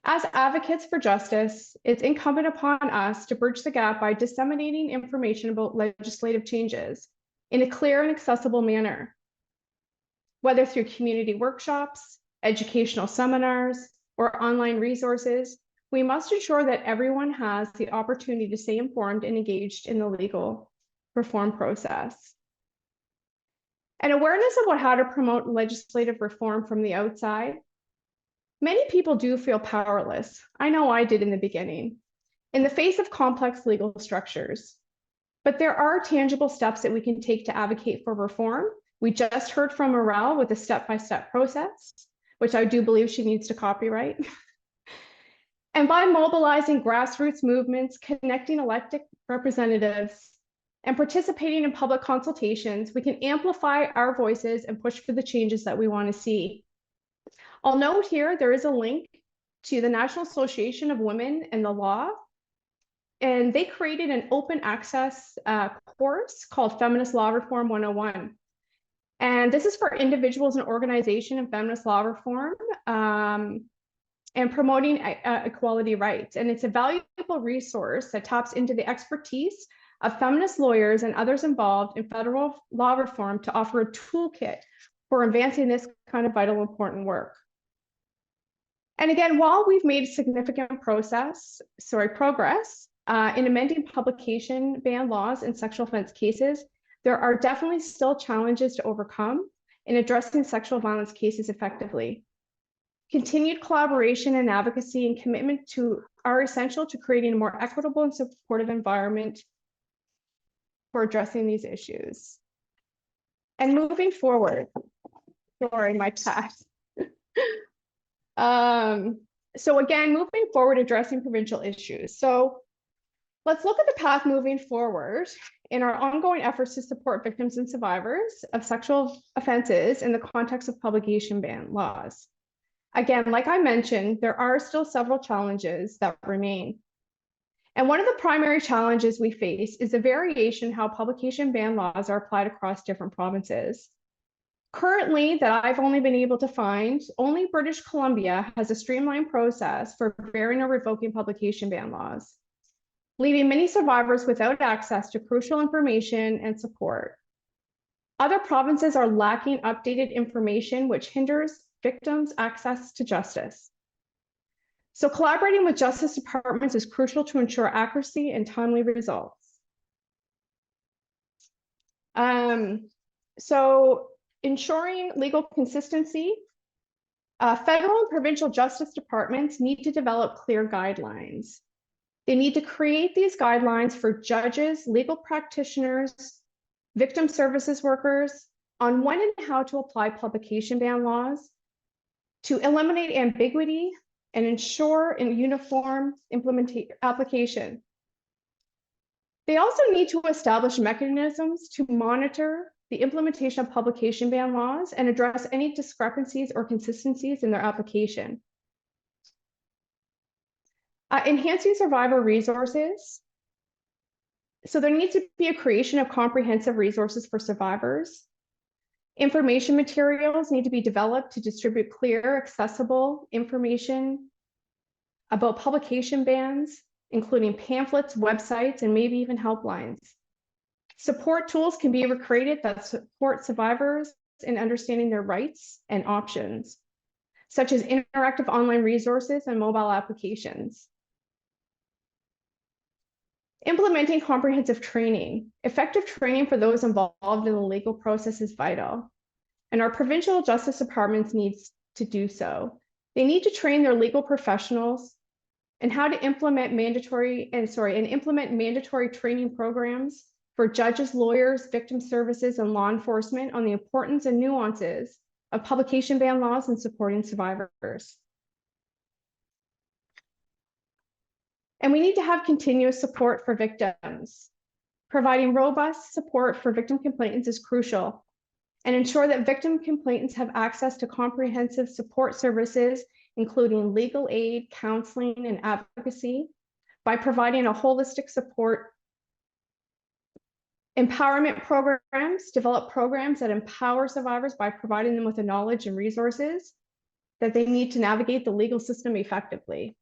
As advocates for justice, it's incumbent upon us to bridge the gap by disseminating information about legislative changes in a clear and accessible manner. Whether through community workshops, educational seminars, or online resources, we must ensure that everyone has the opportunity to stay informed and engaged in the legal reform process. And awareness about how to promote legislative reform from the outside. Many people do feel powerless. I know I did in the beginning, in the face of complex legal structures. But there are tangible steps that we can take to advocate for reform. We just heard from Morrell with a step-by-step process, which I do believe she needs to copyright. And by mobilizing grassroots movements, connecting elected representatives, and participating in public consultations, we can amplify our voices and push for the changes that we want to see. I'll note here, there is a link to the National Association of Women in the Law, and they created an open access course called Feminist Law Reform 101. And this is for individuals and organizations in feminist law reform and promoting equality rights. And it's a valuable resource that taps into the expertise of feminist lawyers and others involved in federal law reform to offer a toolkit for advancing this kind of vital, important work. And again, while we've made significant progress in amending publication ban laws in sexual offense cases, there are definitely still challenges to overcome in addressing sexual violence cases effectively. Continued collaboration and advocacy and commitment are essential to creating a more equitable and supportive environment for addressing these issues. And moving forward, sorry, my past. So again, moving forward, addressing provincial issues. So let's look at the path moving forward in our ongoing efforts to support victims and survivors of sexual offenses in the context of publication ban laws. Again, like I mentioned, there are still several challenges that remain. And one of the primary challenges we face is the variation how publication ban laws are applied across different provinces. Currently, that I've only been able to find, only British Columbia has a streamlined process for barring or revoking publication ban laws, leaving many survivors without access to crucial information and support. Other provinces are lacking updated information, which hinders victims' access to justice. So collaborating with justice departments is crucial to ensure accuracy and timely results. So ensuring legal consistency, federal and provincial justice departments need to develop clear guidelines. They need to create these guidelines for judges, legal practitioners, victim services workers on when and how to apply publication ban laws, to eliminate ambiguity and ensure a uniform application. They also need to establish mechanisms to monitor the implementation of publication ban laws and address any discrepancies or consistencies in their application. Enhancing survivor resources. So there needs to be a creation of comprehensive resources for survivors. Information materials need to be developed to distribute clear, accessible information about publication bans, including pamphlets, websites, and maybe even helplines. Support tools can be created that support survivors in understanding their rights and options, such as interactive online resources and mobile applications. Implementing comprehensive training. Effective training for those involved in the legal process is vital, and our provincial justice departments need to do so. They need to train their legal professionals and how to implement mandatory training programs for judges, lawyers, victim services, and law enforcement on the importance and nuances of publication ban laws and supporting survivors. And we need to have continuous support for victims. Providing robust support for victim complainants is crucial, and ensure that victim complainants have access to comprehensive support services, including legal aid, counseling, and advocacy, by providing a holistic support. Empowerment programs, develop programs that empower survivors by providing them with the knowledge and resources that they need to navigate the legal system effectively.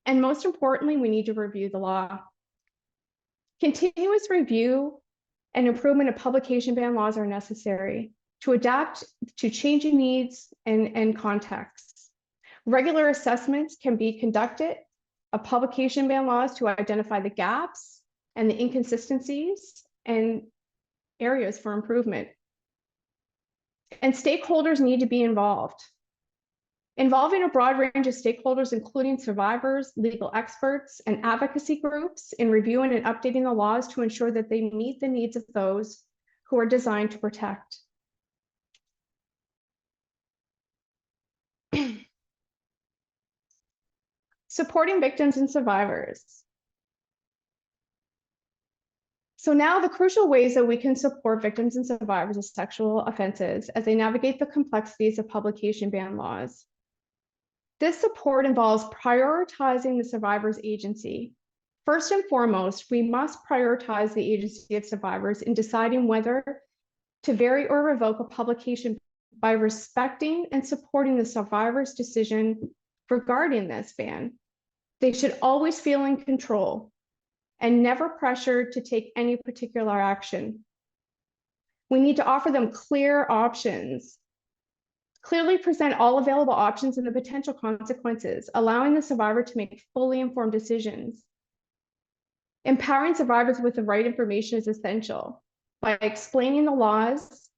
And most importantly, we need to review the law. Continuous review and improvement of publication ban laws are necessary to adapt to changing needs and contexts. Regular assessments can be conducted of publication ban laws to identify the gaps and the inconsistencies and areas for improvement. And stakeholders need to be involved. Involving a broad range of stakeholders, including survivors, legal experts, and advocacy groups in reviewing and updating the laws to ensure that they meet the needs of those who are designed to protect. Supporting victims and survivors. So now the crucial ways that we can support victims and survivors of sexual offenses as they navigate the complexities of publication ban laws. This support involves prioritizing the survivor's agency. First and foremost, we must prioritize the agency of survivors in deciding whether to vary or revoke a publication by respecting and supporting the survivor's decision regarding this ban. They should always feel in control and never pressured to take any particular action. We need to offer them clear options. Clearly present all available options and the potential consequences, allowing the survivor to make fully informed decisions. Empowering survivors with the right information is essential. By explaining the laws,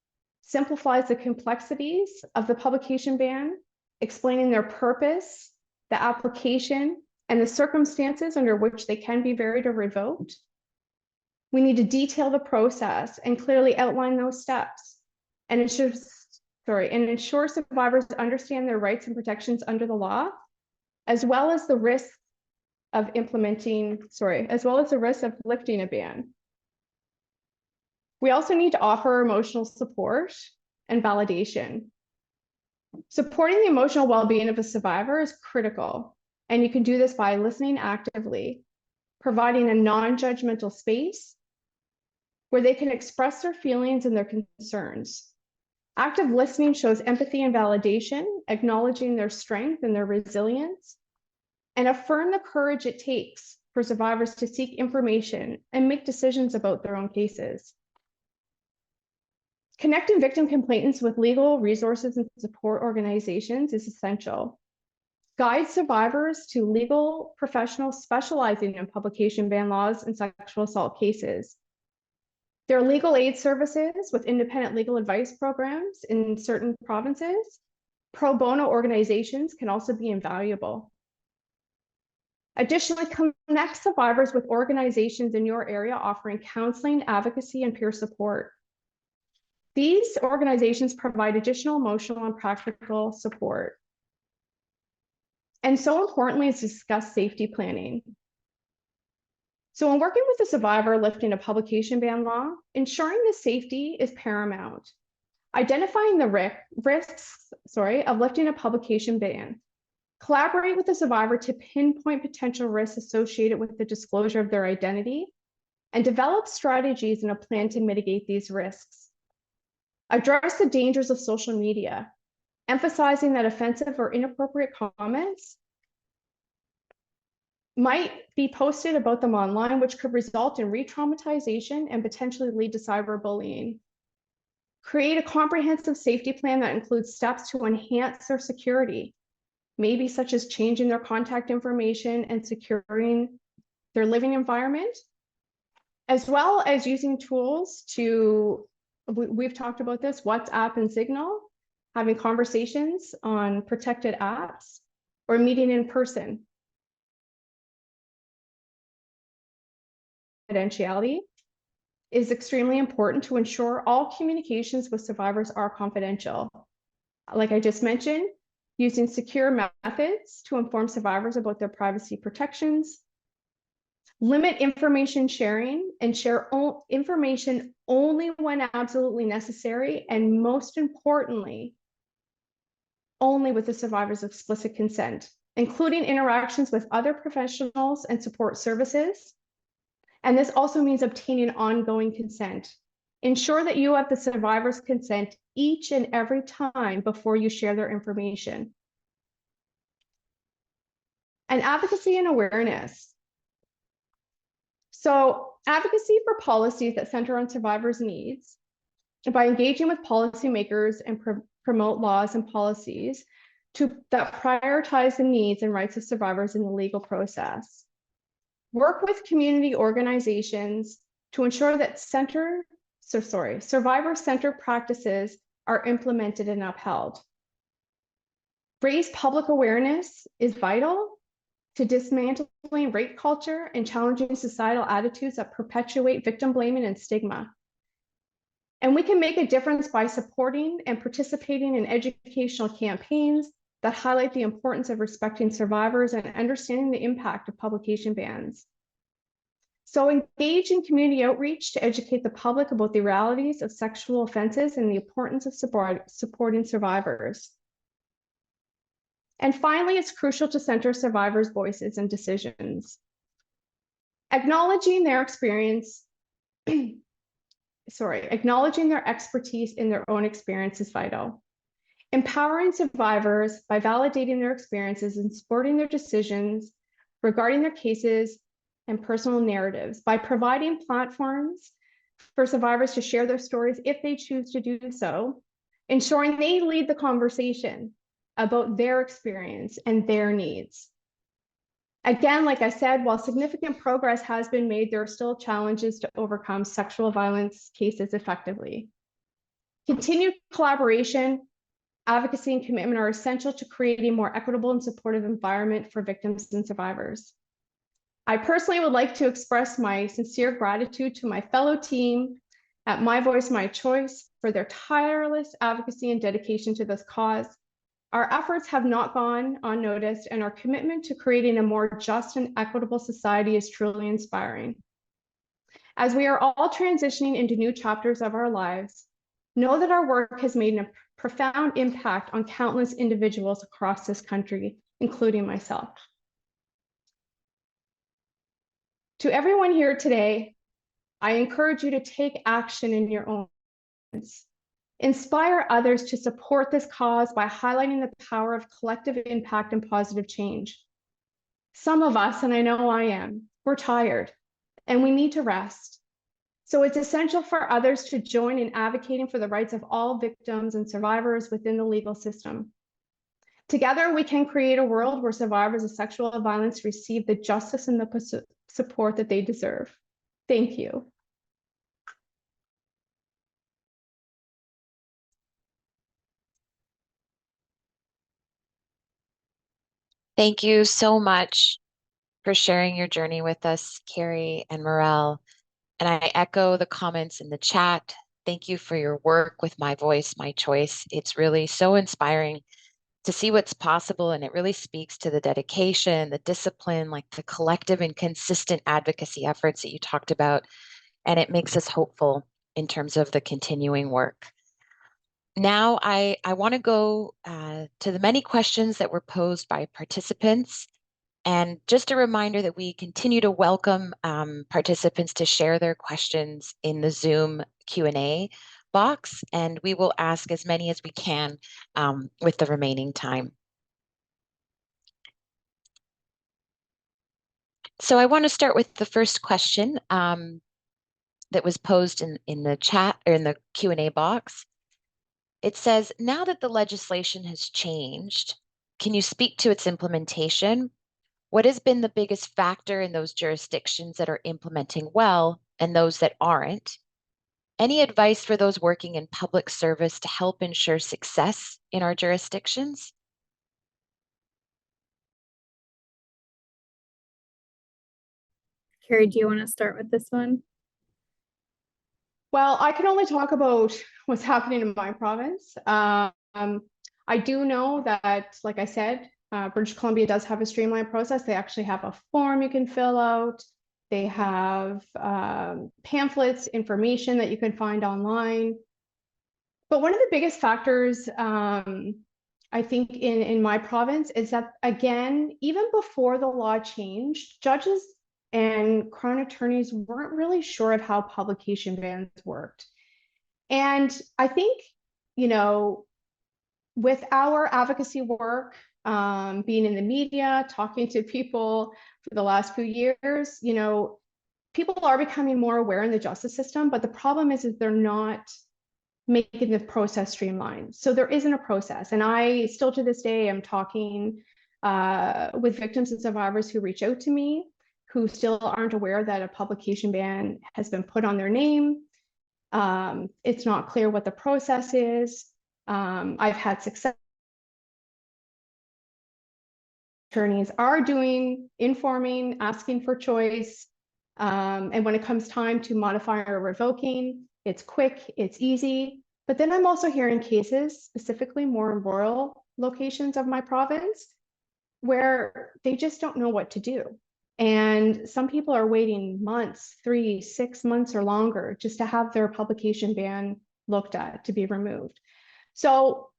simplifies the complexities of the publication ban, explaining their purpose, the application, and the circumstances under which they can be varied or revoked. We need to detail the process and clearly outline those steps and ensure survivors understand their rights and protections under the law, as well as the risk of lifting a ban. We also need to offer emotional support and validation. Supporting the emotional well-being of a survivor is critical, and you can do this by listening actively, providing a non-judgmental space where they can express their feelings and their concerns. Active listening shows empathy and validation, acknowledging their strength and their resilience, and affirm the courage it takes for survivors to seek information and make decisions about their own cases. Connecting victim complainants with legal resources and support organizations is essential. Guide survivors to legal professionals specializing in publication ban laws and sexual assault cases. There are legal aid services with independent legal advice programs in certain provinces. Pro bono organizations can also be invaluable. Additionally, connect survivors with organizations in your area offering counseling, advocacy, and peer support. These organizations provide additional emotional and practical support. And so importantly is to discuss safety planning. So when working with a survivor lifting a publication ban law, ensuring the safety is paramount. Identifying the risks of lifting a publication ban. Collaborate with the survivor to pinpoint potential risks associated with the disclosure of their identity and develop strategies and a plan to mitigate these risks. Address the dangers of social media, emphasizing that offensive or inappropriate comments might be posted about them online, which could result in re-traumatization and potentially lead to cyberbullying. Create a comprehensive safety plan that includes steps to enhance their security, maybe such as changing their contact information and securing their living environment, as well as using tools to, we've talked about this, WhatsApp and Signal, having conversations on protected apps, or meeting in person. Confidentiality is extremely important to ensure all communications with survivors are confidential. Like I just mentioned, using secure methods to inform survivors about their privacy protections, limit information sharing and share information only when absolutely necessary, and most importantly, only with the survivor's explicit consent, including interactions with other professionals and support services. And this also means obtaining ongoing consent. Ensure that you have the survivor's consent each and every time before you share their information. And advocacy and awareness. So advocacy for policies that center on survivors' needs by engaging with policymakers and promote laws and policies that prioritize the needs and rights of survivors in the legal process. Work with community organizations to ensure that survivor-centered practices are implemented and upheld. Raise public awareness is vital to dismantling rape culture and challenging societal attitudes that perpetuate victim blaming and stigma. And we can make a difference by supporting and participating in educational campaigns that highlight the importance of respecting survivors and understanding the impact of publication bans. So engage in community outreach to educate the public about the realities of sexual offenses and the importance of supporting survivors. And finally, it's crucial to center survivors' voices and decisions. Acknowledging their experience acknowledging their expertise in their own experience is vital. Empowering survivors by validating their experiences and supporting their decisions regarding their cases and personal narratives by providing platforms for survivors to share their stories if they choose to do so, ensuring they lead the conversation about their experience and their needs. Again, like I said, while significant progress has been made, there are still challenges to overcome sexual violence cases effectively. Continued collaboration, advocacy, and commitment are essential to creating a more equitable and supportive environment for victims and survivors. I personally would like to express my sincere gratitude to my fellow team at My Voice, My Choice for their tireless advocacy and dedication to this cause. Our efforts have not gone unnoticed, and our commitment to creating a more just and equitable society is truly inspiring. As we are all transitioning into new chapters of our lives, know that our work has made a profound impact on countless individuals across this country, including myself. To everyone here today, I encourage you to take action in your own hands. Inspire others to support this cause by highlighting the power of collective impact and positive change. Some of us, and I know I am, we're tired and we need to rest. So it's essential for others to join in advocating for the rights of all victims and survivors within the legal system. Together, we can create a world where survivors of sexual violence receive the justice and the support that they deserve. Thank you. Thank you so much for sharing your journey with us, Carrie and Morrell. And I echo the comments in the chat. Thank you for your work with My Voice, My Choice. It's really so inspiring to see what's possible, and it really speaks to the dedication, the discipline, like the collective and consistent advocacy efforts that you talked about, and it makes us hopeful in terms of the continuing work. Now, I want to go to the many questions that were posed by participants. And just a reminder that we continue to welcome participants to share their questions in the Zoom Q&A box, and we will ask as many as we can with the remaining time. So I want to start with the first question that was posed in the chat or in the Q&A box. It says, now that the legislation has changed, can you speak to its implementation? What has been the biggest factor in those jurisdictions that are implementing well and those that aren't? Any advice for those working in public service to help ensure success in our jurisdictions? Carrie, do you want to start with this one? Well, I can only talk about what's happening in my province. I do know that, like I said, British Columbia does have a streamlined process. They actually have a form you can fill out. They have pamphlets, information that you can find online. But one of the biggest factors, I think, in my province is that, again, even before the law changed, judges and crown attorneys weren't really sure of how publication bans worked. And I think, you know, with our advocacy work, being in the media, talking to people for the last few years, you know, people are becoming more aware in the justice system, but the problem is they're not making the process streamlined. So there isn't a process. And I still to this day am talking with victims and survivors who reach out to me, who still aren't aware that a publication ban has been put on their name. It's not clear what the process is. I've had success. Attorneys are doing, informing, asking for choice. And when it comes time to modifying or revoking, it's quick, it's easy. But then I'm also hearing cases, specifically more in rural locations of my province, where they just don't know what to do. And some people are waiting months, 3, 6 months or longer, just to have their publication ban looked at to be removed. So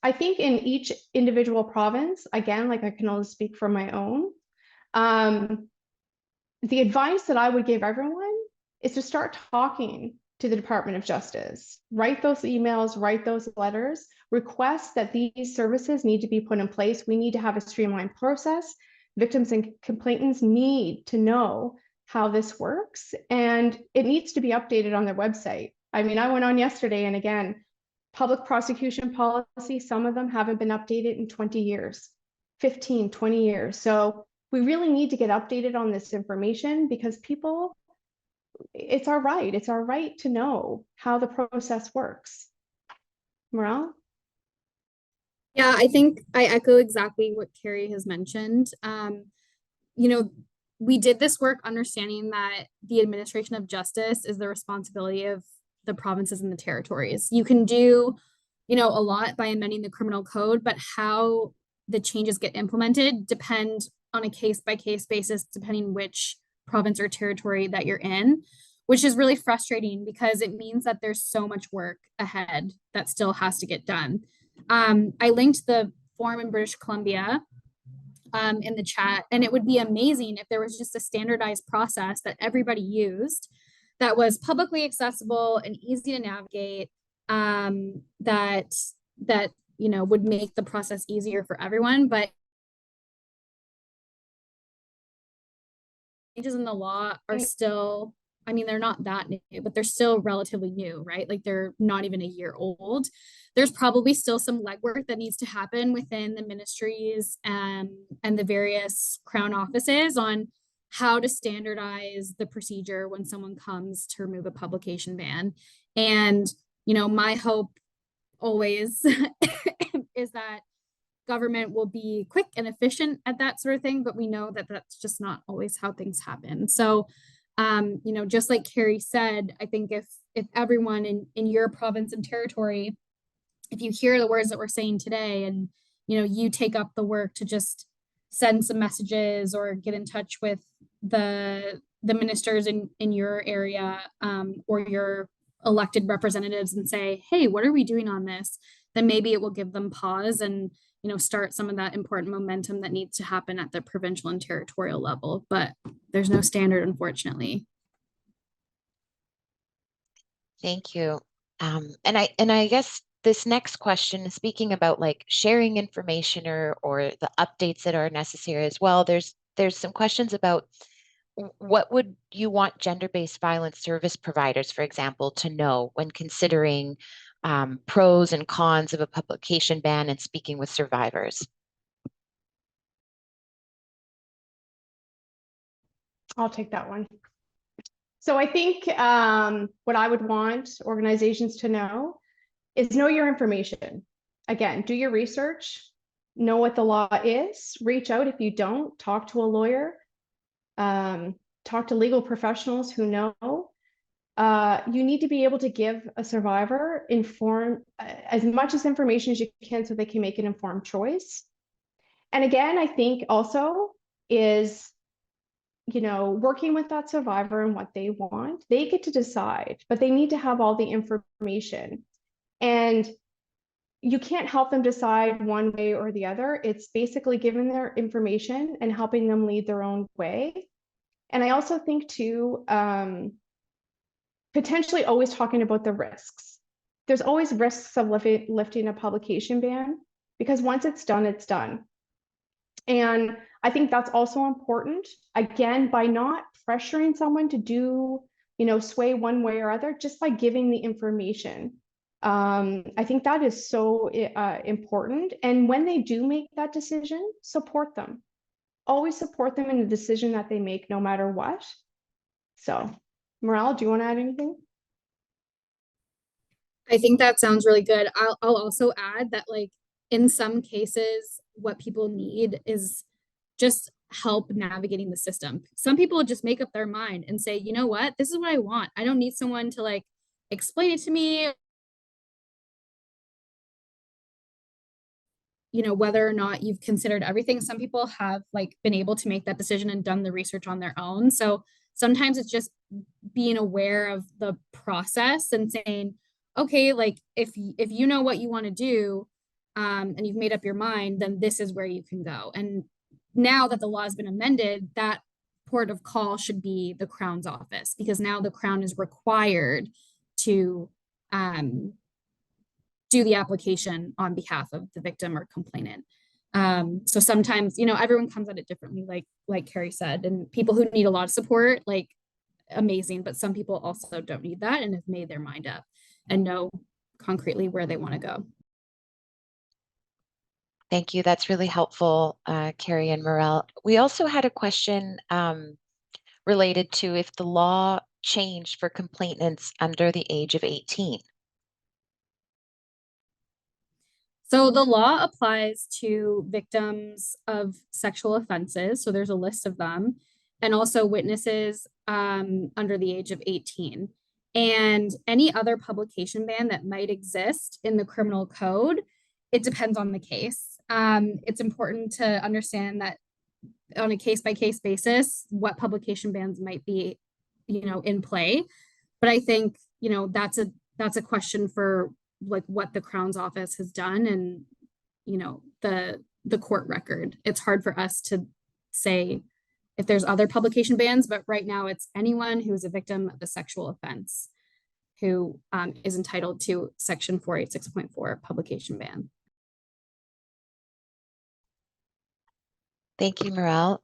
I think in each individual province, again, like I can only speak for my own, the advice that I would give everyone is to start talking to the Department of Justice. Write those emails, write those letters, request that these services need to be put in place. We need to have a streamlined process. Victims and complainants need to know how this works, and it needs to be updated on their website. I mean, I went on yesterday, and again, public prosecution policy, some of them haven't been updated in 20 years, 15, 20 years. So we really need to get updated on this information, because people, it's our right to know how the process works. Morrell? Yeah, I think I echo exactly what Carrie has mentioned. You know, we did this work understanding that the administration of justice is the responsibility of the provinces and the territories. You can do, you know, a lot by amending the criminal code, but how the changes get implemented depend on a case-by-case basis, depending which province or territory that you're in, which is really frustrating because it means that there's so much work ahead that still has to get done. I linked the form in British Columbia in the chat, and it would be amazing if there was just a standardized process that everybody used that was publicly accessible and easy to navigate, that you know would make the process easier for everyone. But changes in the law are still, I mean, they're not that new, but they're still relatively new, right? Like they're not even a year old. There's probably still some legwork that needs to happen within the ministries and the various Crown offices on how to standardize the procedure when someone comes to remove a publication ban. And, you know, my hope always is that government will be quick and efficient at that sort of thing, but we know that that's just not always how things happen. So, you know, just like Carrie said, I think if everyone in your province and territory, if you hear the words that we're saying today and, you know, you take up the work to just send some messages or get in touch with the ministers in your area, or your elected representatives and say, hey, what are we doing on this? Then maybe it will give them pause and, you know, start some of that important momentum that needs to happen at the provincial and territorial level. But there's no standard, unfortunately. Thank you. And I guess this next question, speaking about like sharing information or the updates that are necessary as well, there's some questions about what would you want gender-based violence service providers, for example, to know when considering pros and cons of a publication ban and speaking with survivors? I'll take that one. So I think what I would want organizations to know is know your information. Again, do your research, know what the law is, reach out if you don't, talk to a lawyer, talk to legal professionals who know. You need to be able to give a survivor as much as information as you can so they can make an informed choice. And again, I think also is, you know, working with that survivor and what they want, they get to decide, but they need to have all the information. And you can't help them decide one way or the other. It's basically giving their information and helping them lead their own way. And I also think too, potentially always talking about the risks. There's always risks of lifting a publication ban, because once it's done, it's done. And I think that's also important, again, by not pressuring someone to do, you know, sway one way or other, just by giving the information. I think that is so important. And when they do make that decision, support them. Always support them in the decision that they make, no matter what. So, Morrell, do you want to add anything? I think that sounds really good. I'll also add that, like, in some cases, what people need is just help navigating the system. Some people just make up their mind and say, you know what, this is what I want. I don't need someone to like explain it to me, you know, whether or not you've considered everything. Some people have like been able to make that decision and done the research on their own. So sometimes it's just being aware of the process and saying, okay, like if you know what you want to do, and you've made up your mind, then this is where you can go. And now that the law has been amended, that port of call should be the Crown's office, because now the Crown is required to do the application on behalf of the victim or complainant. So sometimes, everyone comes at it differently, like Carrie said, and people who need a lot of support, like amazing, but some people also don't need that and have made their mind up and know concretely where they want to go. Thank you. That's really helpful, Carrie and Morrell. We also had a question related to if the law changed for complainants under the age of 18. So the law applies to victims of sexual offenses. So there's a list of them, and also witnesses under the age of 18. And any other publication ban that might exist in the criminal code, it depends on the case. It's important to understand that on a case-by-case basis, what publication bans might be, in play. But I think, that's a question for like what the Crown's office has done and, the court record. It's hard for us to say if there's other publication bans, but right now it's anyone who is a victim of a sexual offense who is entitled to Section 486.4 publication ban. Thank you, Morrell.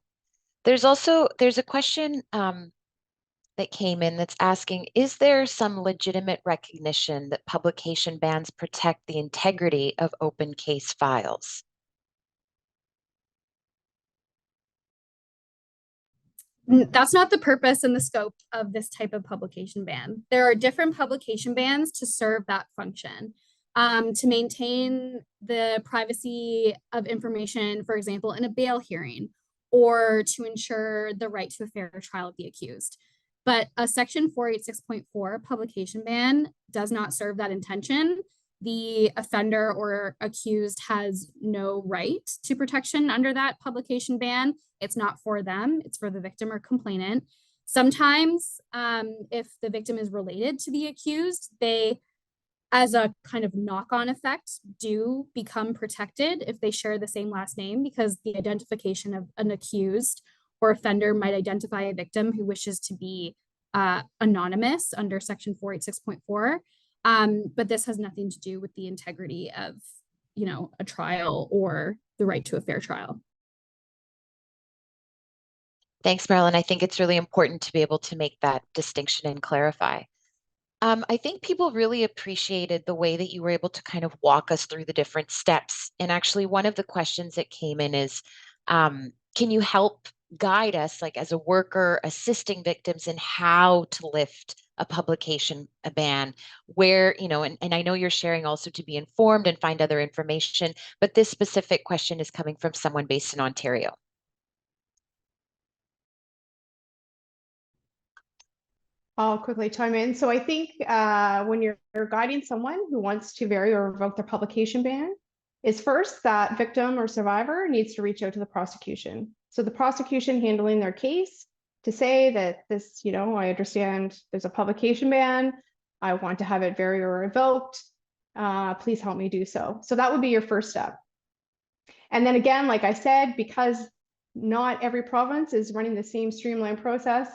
There's a question that came in that's asking, is there some legitimate recognition that publication bans protect the integrity of open case files? That's not the purpose and the scope of this type of publication ban. There are different publication bans to serve that function. To maintain the privacy of information, for example, in a bail hearing, or to ensure the right to a fair trial of the accused. But a Section 486.4 publication ban does not serve that intention. The offender or accused has no right to protection under that publication ban. It's not for them, it's for the victim or complainant. Sometimes, if the victim is related to the accused, they, as a kind of knock-on effect, do become protected if they share the same last name, because the identification of an accused or offender might identify a victim who wishes to be anonymous under Section 486.4. But this has nothing to do with the integrity of, a trial or the right to a fair trial. Thanks, Marilyn. I think it's really important to be able to make that distinction and clarify. I think people really appreciated the way that you were able to kind of walk us through the different steps. And actually, one of the questions that came in is, can you help guide us, like as a worker assisting victims, in how to lift a publication a ban, where, and I know you're sharing also to be informed and find other information, but this specific question is coming from someone based in Ontario. I'll quickly chime in. So I think when you're guiding someone who wants to vary or revoke their publication ban, is first that victim or survivor needs to reach out to the prosecution. So the prosecution handling their case to say that this, I understand there's a publication ban, I want to have it vary or revoked, please help me do so. So that would be your first step. And then again, like I said, because not every province is running the same streamlined process,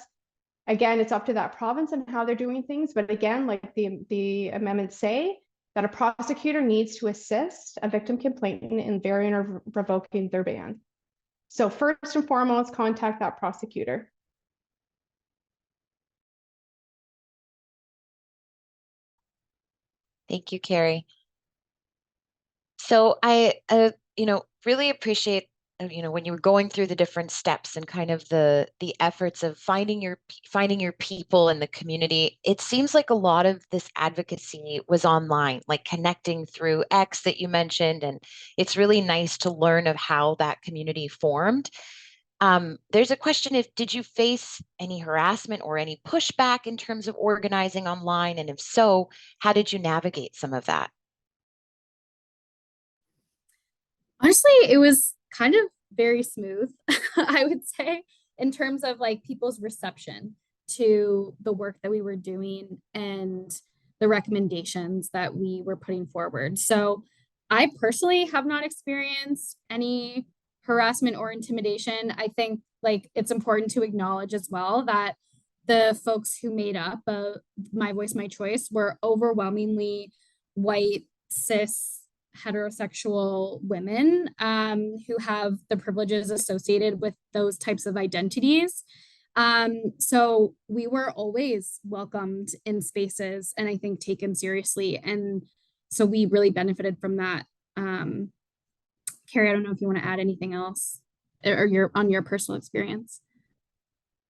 again, it's up to that province and how they're doing things. But again, like the amendments say, that a prosecutor needs to assist a victim complainant in varying or revoking their ban. So first and foremost, contact that prosecutor. Thank you, Carrie. So I, really appreciate, when you were going through the different steps and kind of the efforts of finding your people in the community. It seems like a lot of this advocacy was online, like connecting through X that you mentioned, and it's really nice to learn of how that community formed. There's a question, did you face any harassment or any pushback in terms of organizing online? And if so, how did you navigate some of that? Honestly, it was kind of very smooth, I would say, in terms of like people's reception to the work that we were doing and the recommendations that we were putting forward. So I personally have not experienced any harassment or intimidation. I think like it's important to acknowledge as well that the folks who made up My Voice, My Choice were overwhelmingly white, cis, heterosexual women who have the privileges associated with those types of identities. So we were always welcomed in spaces and I think taken seriously. And so we really benefited from that. Carrie, I don't know if you want to add anything else or your personal experience.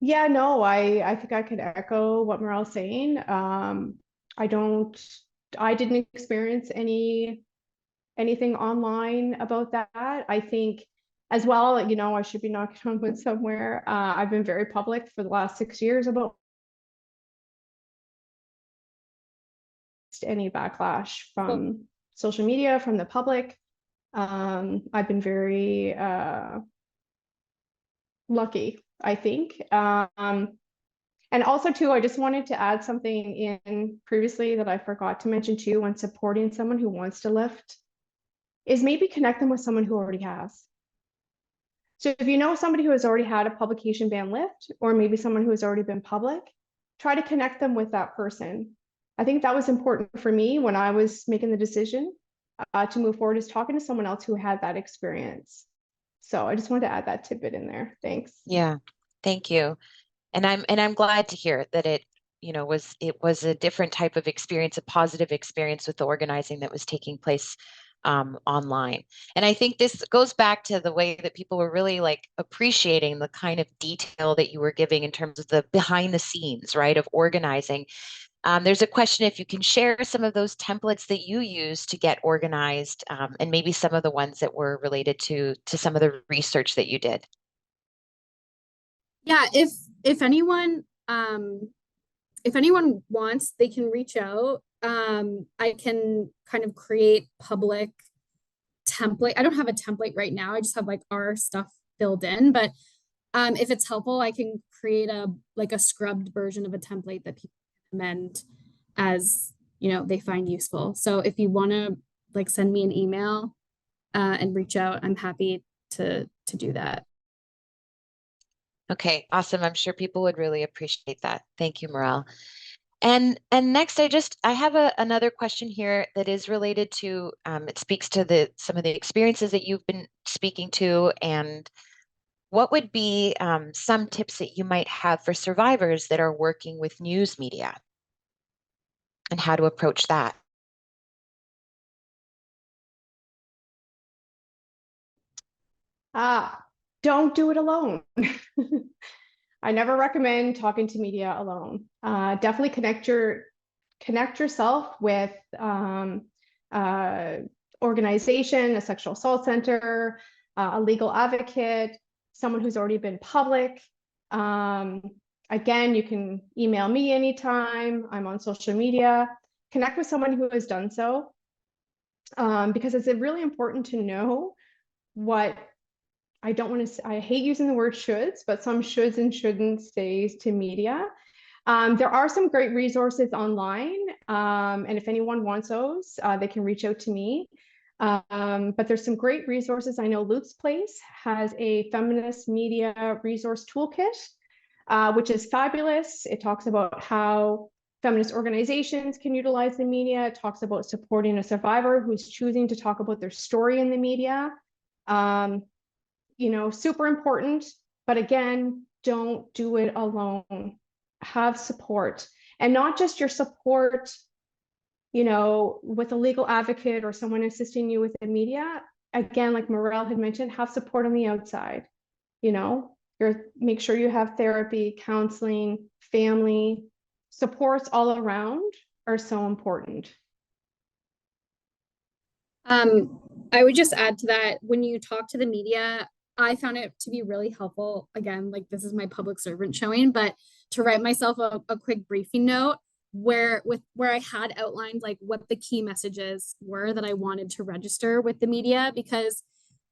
Yeah, no, I think I could echo what Morrell's saying. I didn't experience anything online about that. I think as well, I should be knocking on wood somewhere. I've been very public for the last 6 years about any backlash from social media, from the public. I've been very lucky, I think. And also too, I just wanted to add something in previously that I forgot to mention too, when supporting someone who wants to lift, is maybe connect them with someone who already has. So if you know somebody who has already had a publication ban lift, or maybe someone who has already been public, try to connect them with that person. I think that was important for me when I was making the decision to move forward, is talking to someone else who had that experience. So I just wanted to add that tidbit in there. Thanks. Yeah, thank you. And I'm glad to hear that it was a different type of experience, a positive experience with the organizing that was taking place online. And I think this goes back to the way that people were really like appreciating the kind of detail that you were giving in terms of the behind the scenes, right, of organizing. There's a question if you can share some of those templates that you use to get organized, and maybe some of the ones that were related to some of the research that you did. Yeah, if anyone wants, they can reach out. I can kind of create public template. I don't have a template right now. I just have like our stuff filled in, but if it's helpful, I can create a scrubbed version of a template that people amend as they find useful. So if you want to like send me an email and reach out, I'm happy to do that. Okay, awesome. I'm sure people would really appreciate that. Thank you, Morrell. And next, I have another question here that is related to, it speaks to some of the experiences that you've been speaking to, and what would be some tips that you might have for survivors that are working with news media and how to approach that? Don't do it alone. I never recommend talking to media alone. Definitely connect yourself with organization, a sexual assault center, a legal advocate, someone who's already been public. Again, you can email me anytime. I'm on social media. Connect with someone who has done so, because it's really important to know what I hate using the word shoulds, but some shoulds and shouldn't say to media. There are some great resources online, and if anyone wants those, they can reach out to me. But there's some great resources. I know Luke's Place has a feminist media resource toolkit, which is fabulous. It talks about how feminist organizations can utilize the media. It talks about supporting a survivor who's choosing to talk about their story in the media. Super important, but again, don't do it alone. Have support, and not just your support, with a legal advocate or someone assisting you with the media. Again, like Morrell had mentioned, have support on the outside. Make sure you have therapy, counseling, family supports all around are so important. I would just add to that, when you talk to the media, I found it to be really helpful. Again, like this is my public servant showing, but to write myself a quick briefing note where I had outlined like what the key messages were that I wanted to register with the media, because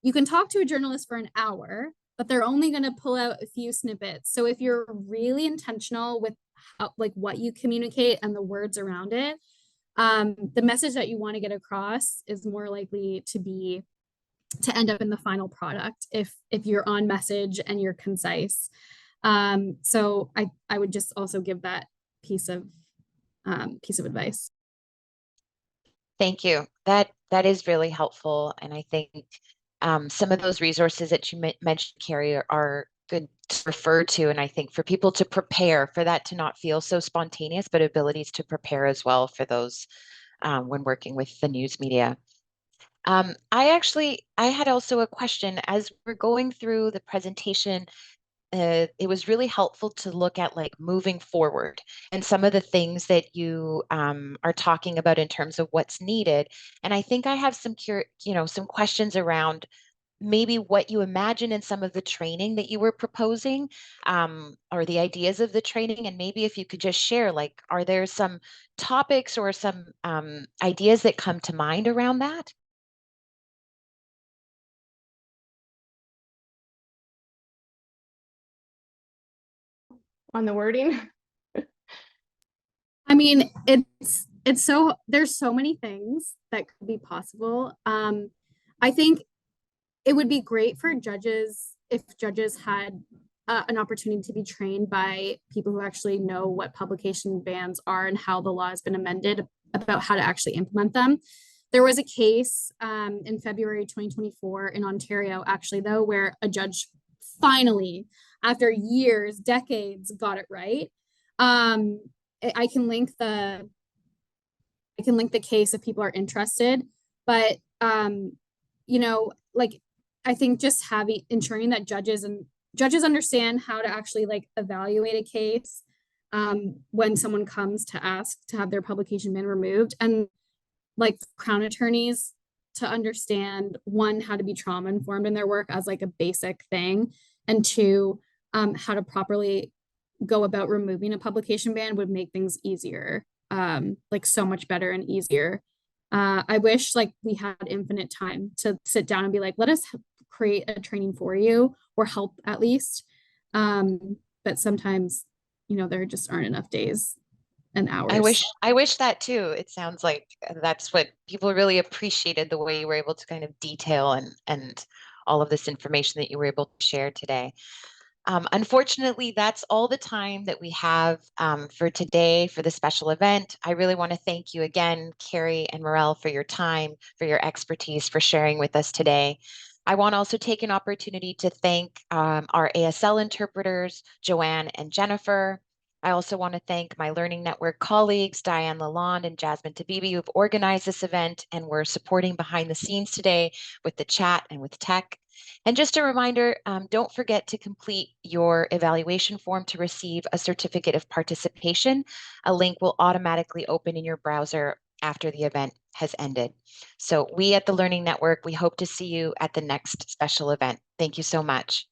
you can talk to a journalist for an hour, but they're only going to pull out a few snippets. So if you're really intentional with what you communicate and the words around it, the message that you want to get across is more likely to end up in the final product if you're on message and you're concise. So I would just also give that piece of advice. Thank you. That is really helpful, and I think some of those resources that you mentioned, Carrie, are good to refer to, and I think for people to prepare for that to not feel so spontaneous, but abilities to prepare as well for those when working with the news media. I had also a question as we're going through the presentation. It was really helpful to look at like moving forward and some of the things that you are talking about in terms of what's needed. And I think I have some some questions around maybe what you imagine in some of the training that you were proposing, or the ideas of the training. And maybe if you could just share, like, are there some topics or some ideas that come to mind around that? On the wording? I mean, it's so there's so many things that could be possible. I think it would be great for judges if judges had an opportunity to be trained by people who actually know what publication bans are and how the law has been amended about how to actually implement them. There was a case in February 2024 in Ontario, actually, though, where a judge finally, after years, decades, got it right. I can link the case if people are interested, but like I think just ensuring that judges understand how to actually like evaluate a case when someone comes to ask to have their publication ban removed, and like Crown attorneys to understand, one, how to be trauma informed in their work as like a basic thing, and two, how to properly go about removing a publication ban would make things easier, like so much better and easier. I wish like we had infinite time to sit down and be like, let us create a training for you, or help at least. But sometimes, there just aren't enough days and hours. I wish that too. It sounds like that's what people really appreciated, the way you were able to kind of detail and all of this information that you were able to share today. Unfortunately, that's all the time that we have for today for the special event. I really want to thank you again, Carrie and Morrell, for your time, for your expertise, for sharing with us today. I want to also take an opportunity to thank our ASL interpreters, Joanne and Jennifer. I also want to thank my Learning Network colleagues, Diane Lalonde and Jasmine Tabibi, who've organized this event and were supporting behind the scenes today with the chat and with tech. And just a reminder, don't forget to complete your evaluation form to receive a certificate of participation. A link will automatically open in your browser after the event has ended. So we at the Learning Network, we hope to see you at the next special event. Thank you so much.